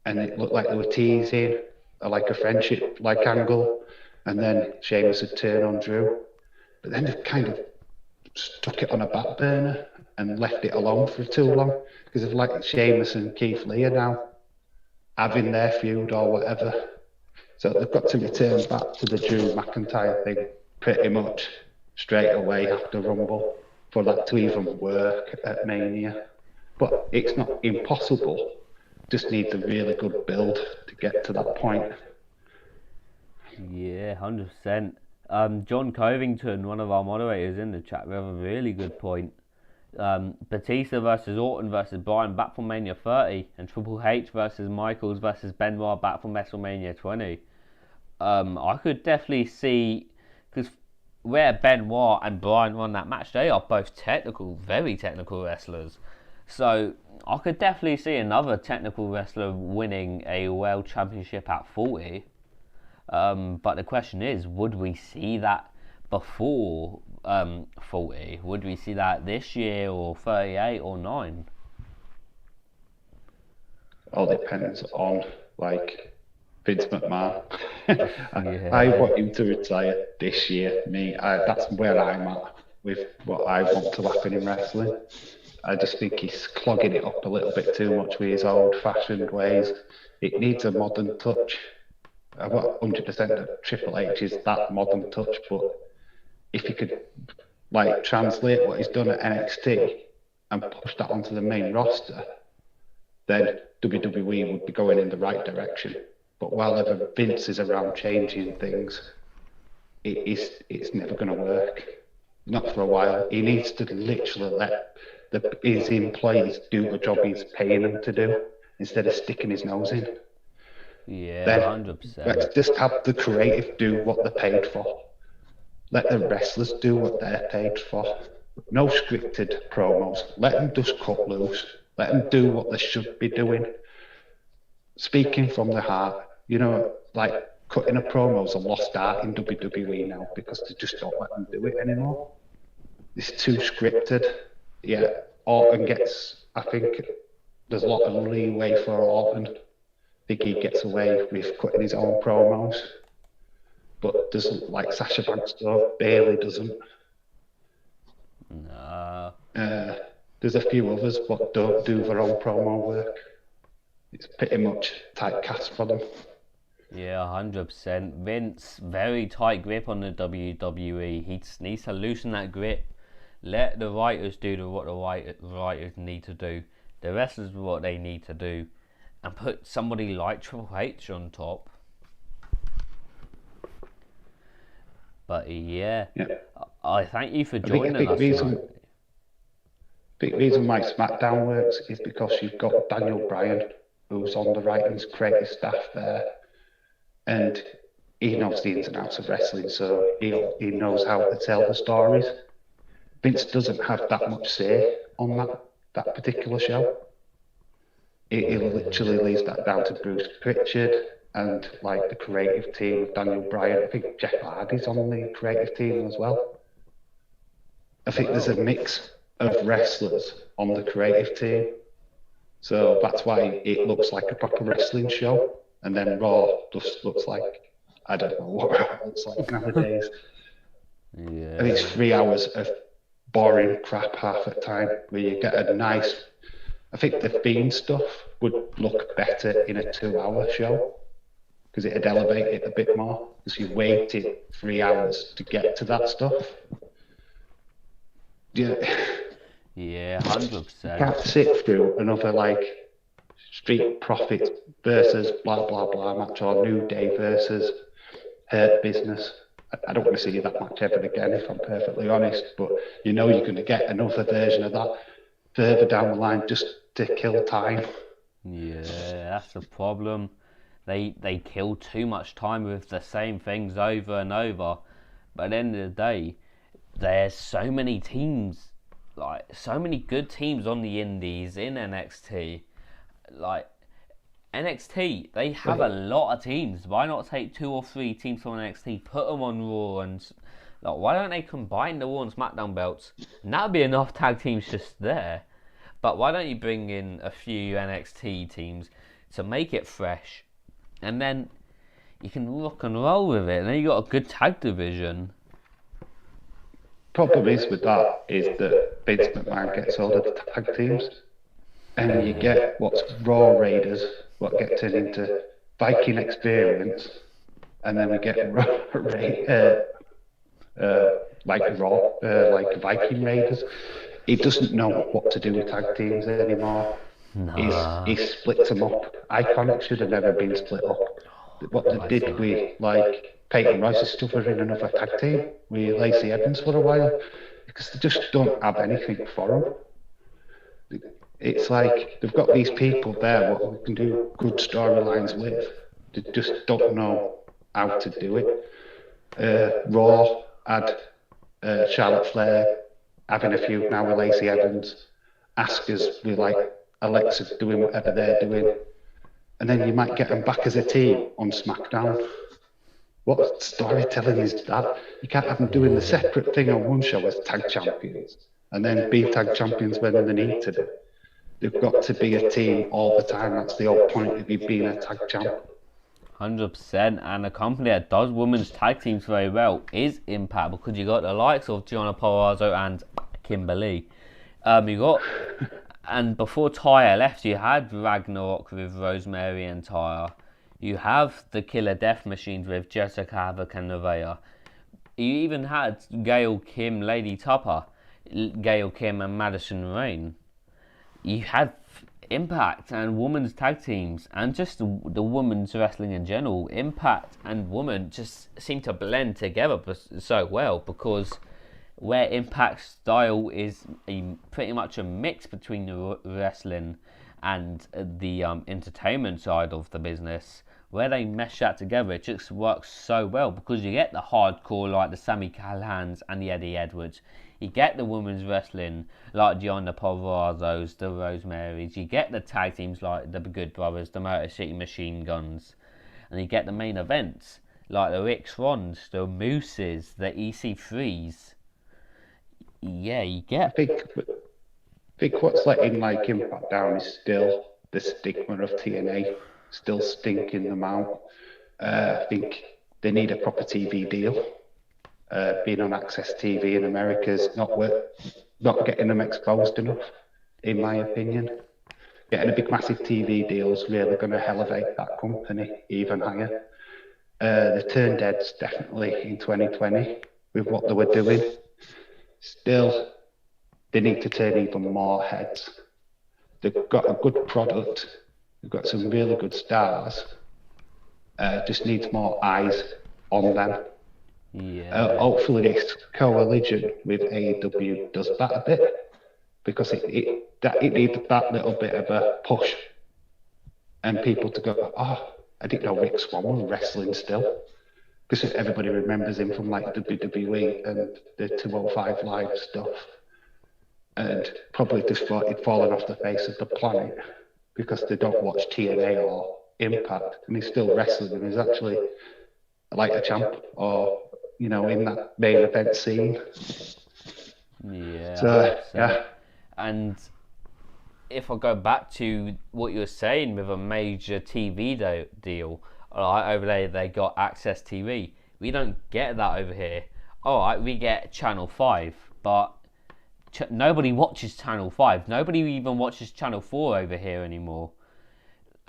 and it looked like they were teasing like a friendship like angle, and then Sheamus had turned on Drew, but then they've kind of stuck it on a back burner and left it alone for too long because of like Sheamus and Keith Lee are now having their feud or whatever, so they've got to return back to the Drew McIntyre thing pretty much straight away after Rumble for that to even work at Mania. But it's not impossible. Just needs a really good build to get to that point. Yeah, 100%. John Covington, one of our moderators in the chat, we have a really good point. Batista versus Orton versus Bryan back from Mania 30, and Triple H versus Michaels versus Benoit back from WrestleMania 20. I could definitely see, because where Benoit and Bryan won that match, they are both technical, very technical wrestlers. So I could definitely see another technical wrestler winning a World Championship at 40. But the question is, would we see that before 40? Would we see that this year, or 38 or 9? All depends on like Vince McMahon. Yeah. I want him to retire this year. That's where I'm at with what I want to happen in wrestling. I just think he's clogging it up a little bit too much with his old-fashioned ways. It needs a modern touch. I'm not 100% that Triple H is that modern touch, but if he could like translate what he's done at NXT and push that onto the main roster, then WWE would be going in the right direction. But while ever Vince is around changing things, it's never going to work. Not for a while. He needs to literally let his employees do the job he's paying them to do instead of sticking his nose in. Yeah, Then 100%. let's just have the creative do what they're paid for. Let the wrestlers do what they're paid for. No scripted promos. Let them just cut loose. Let them do what they should be doing. Speaking from the heart, like cutting a promo is a lost art in WWE now because they just don't let them do it anymore. It's too scripted. Yeah, Orton I think there's a lot of leeway for Orton. I think he gets away with cutting his own promos. But doesn't like Sasha Banks though, Bayley doesn't. No. There's a few others but don't do their own promo work. It's pretty much tight cast for them. Yeah, 100%. Vince, very tight grip on the WWE. He needs to loosen that grip. Let the writers do what the writers need to do. The wrestlers do what they need to do. And put somebody like Triple H on top. But yeah. I thank you for joining us. The reason why SmackDown works is because you've got Daniel Bryan, who's on the writing's creative staff there. And he knows the ins and outs of wrestling, so he knows how to tell the stories. Vince doesn't have that much say on that particular show. He literally leaves that down to Bruce Pritchard and like the creative team of Daniel Bryan. I think Jeff Hardy's on the creative team as well. I think there's a mix of wrestlers on the creative team. So that's why it looks like a proper wrestling show. And then Raw just looks like I don't know what it's like nowadays. Yeah. And it's 3 hours of boring crap half the time where you get a nice. I think the theme stuff would look better in a 2-hour show because it'd elevate it a bit more because you waited 3 hours to get to that stuff. Yeah. Yeah, 100%. Can't sit through another like Street Profits versus blah blah blah match or New Day versus Hurt Business. I don't want to see that match ever again, if I'm perfectly honest. But you know you're going to get another version of that further down the line just to kill time. Yeah, that's the problem. They kill too much time with the same things over and over. But at the end of the day, there's so many teams, like so many good teams on the indies in NXT. Like NXT, they have a lot of teams. Why not take 2 or 3 teams from NXT, put them on Raw, and like, why don't they combine the Raw and SmackDown belts? And that'd be enough tag teams just there. But why don't you bring in a few NXT teams to make it fresh, and then you can rock and roll with it, and then you got a good tag division. Problem is with that is that Vince McMahon gets all of the tag teams, and you get what's Raw Raiders, what get turned into Viking Experience, and then we get like Viking Raiders. He doesn't know what to do with tag teams anymore. Nah. He splits them up. Iconic should have never been split up. What they did with like Peyton Royce's stuff was in another tag team with Lacey Evans for a while because they just don't have anything for them. It's like they've got these people there what we can do good storylines with. They just don't know how to do it. Raw had Charlotte Flair having a feud now with Lacey Evans. Asuka's with like Alexa doing whatever they're doing. And then you might get them back as a team on SmackDown. What storytelling is that? You can't have them doing the separate thing on one show as tag champions and then be tag champions when they need to be. They've got to be a team all the time. That's the whole point of you being a tag champ. 100%, and a company that does women's tag teams very well is Impact, because you got the likes of Gianna Palazo and Kimberly. You got, and before Taya left, you had Ragnarok with Rosemary and Taya. You have the Killer Death Machines with Jessica Havoc and Nevaeh. You even had Gail Kim, Lady Tupper, Gail Kim and Madison Rayne. You had Impact and women's tag teams, and just the women's wrestling in general. Impact and women just seem to blend together so well, because where Impact's style is pretty much a mix between the wrestling and the entertainment side of the business, where they mesh that together, it just works so well, because you get the hardcore like the Sami Callahans and the Eddie Edwards. You get the women's wrestling like Gianna Palazzos, the Rosemarys. You get the tag teams like the Good Brothers, the Motor City Machine Guns. And you get the main events like the Rick Swans, the Mooses, the EC3s. Yeah, you get... I think what's letting like Impact down is still the stigma of TNA, still stinking them out. I think they need a proper TV deal. Being on Access TV in America is not getting them exposed enough, in my opinion. Getting a big massive TV deal is really going to elevate that company even higher. The turn deads definitely in 2020 with what they were doing. Still, they need to turn even more heads. They've got a good product. They've got some really good stars. Just needs more eyes on them. Yeah. Hopefully this coalition with AEW does that a bit, because it needs that little bit of a push, and people to go, oh, I didn't know Rick Swann was wrestling still, because everybody remembers him from like WWE and the 205 Live stuff, and probably just thought he'd fallen off the face of the planet because they don't watch TNA or Impact, and he's still wrestling and he's actually like a champ, or you know, in that main event scene. Yeah. So, yeah. And if I go back to what you were saying with a major TV deal, Alright, over there they got Access TV. We don't get that over here. Alright, we get Channel 5, but nobody watches Channel 5. Nobody even watches Channel 4 over here anymore.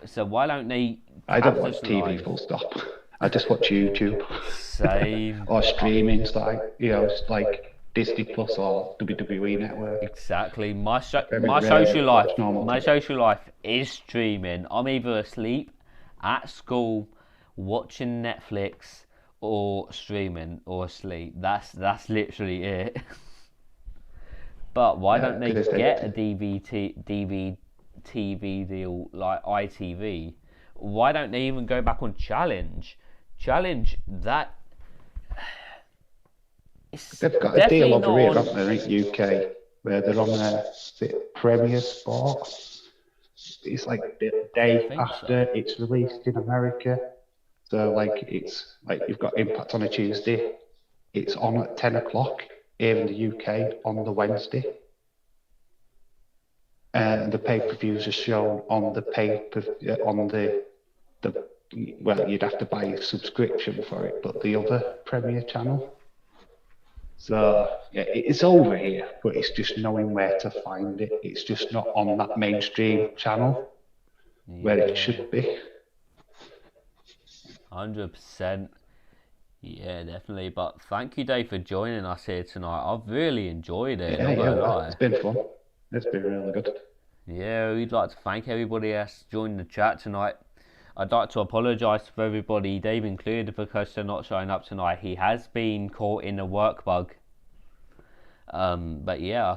So why don't they... I don't watch TV full stop. I just watch YouTube. Same. Or streaming, like Disney Plus or WWE Network. Exactly. My social normal life, social life is streaming. I'm either asleep, at school, watching Netflix, or streaming, or asleep. That's literally it. But why don't they get a TV deal like ITV? Why don't they even go back on Challenge? Challenge, that... They've got a deal over here, haven't they, in UK, where they're on their Premier Sport. It's like the day after it's released in America. So, like, it's like you've got Impact on a Tuesday. It's on at 10 o'clock here in the UK on the Wednesday. And the pay-per-views are shown on the well, you'd have to buy a subscription for it, but the other Premier channel. So, yeah, it's over here, but it's just knowing where to find it. It's just not on that mainstream channel where it should be. 100%. Yeah, definitely. But thank you, Dave, for joining us here tonight. I've really enjoyed it. It's been fun. It's been really good. Yeah, we'd like to thank everybody that's joined the chat tonight. I'd like to apologise for everybody, Dave included, because they're not showing up tonight. He has been caught in a work bug. But yeah,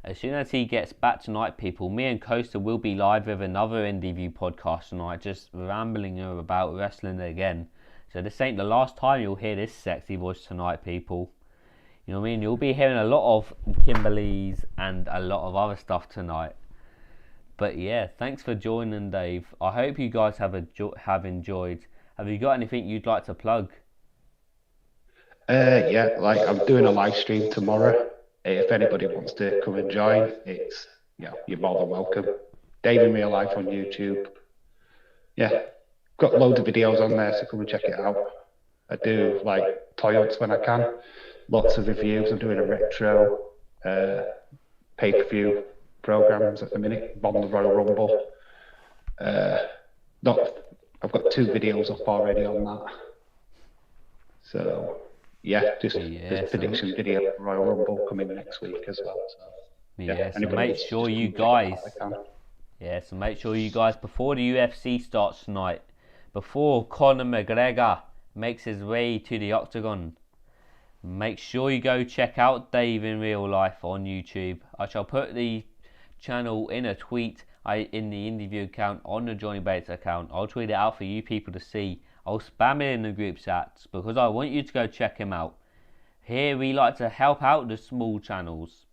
as soon as he gets back tonight, people, me and Costa will be live with another Indie View podcast tonight, just rambling about wrestling again. So this ain't the last time you'll hear this sexy voice tonight, people. You know what I mean? You'll be hearing a lot of Kimberly's and a lot of other stuff tonight. But yeah, thanks for joining, Dave. I hope you guys have enjoyed. Have you got anything you'd like to plug? Yeah, like I'm doing a live stream tomorrow. If anybody wants to come and join, you're more than welcome. Dave in Real Life on YouTube. Yeah, got loads of videos on there, so come and check it out. I do like toy hunts when I can. Lots of reviews. I'm doing a retro pay-per-view programs at the minute, on the Royal Rumble. I've got 2 videos up already on that. So yeah, just this prediction video for Royal Rumble coming next week as well. So, so make sure you guys. So make sure you guys, before the UFC starts tonight, before Conor McGregor makes his way to the octagon, make sure you go check out Dave in Real Life on YouTube. I shall put the channel in a tweet in the Indie View account, on the Johnny Bates account. I'll tweet it out for you people to see. I'll spam it in the group chats because I want you to go check him out. Here we like to help out the small channels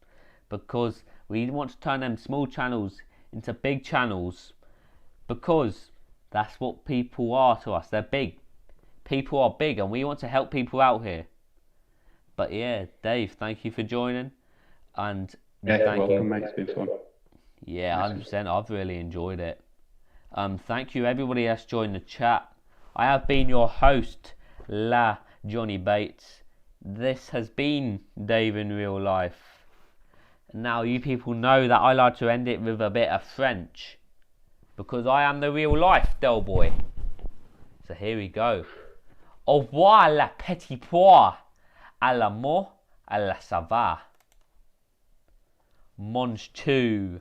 because we want to turn them small channels into big channels, because that's what people are to us. They're big. People are big and we want to help people out here. But yeah, Dave, thank you for joining. And thank you, mate. It's been fun. Yeah, 100%. I've really enjoyed it. Thank you everybody that's joined the chat. I have been your host, La Johnny Bates. This has been Dave in Real Life. Now you people know that I like to end it with a bit of French, because I am the real life Del Boy. So here we go. Au revoir la petit pois. À la mort, à la ça va. Mange 2.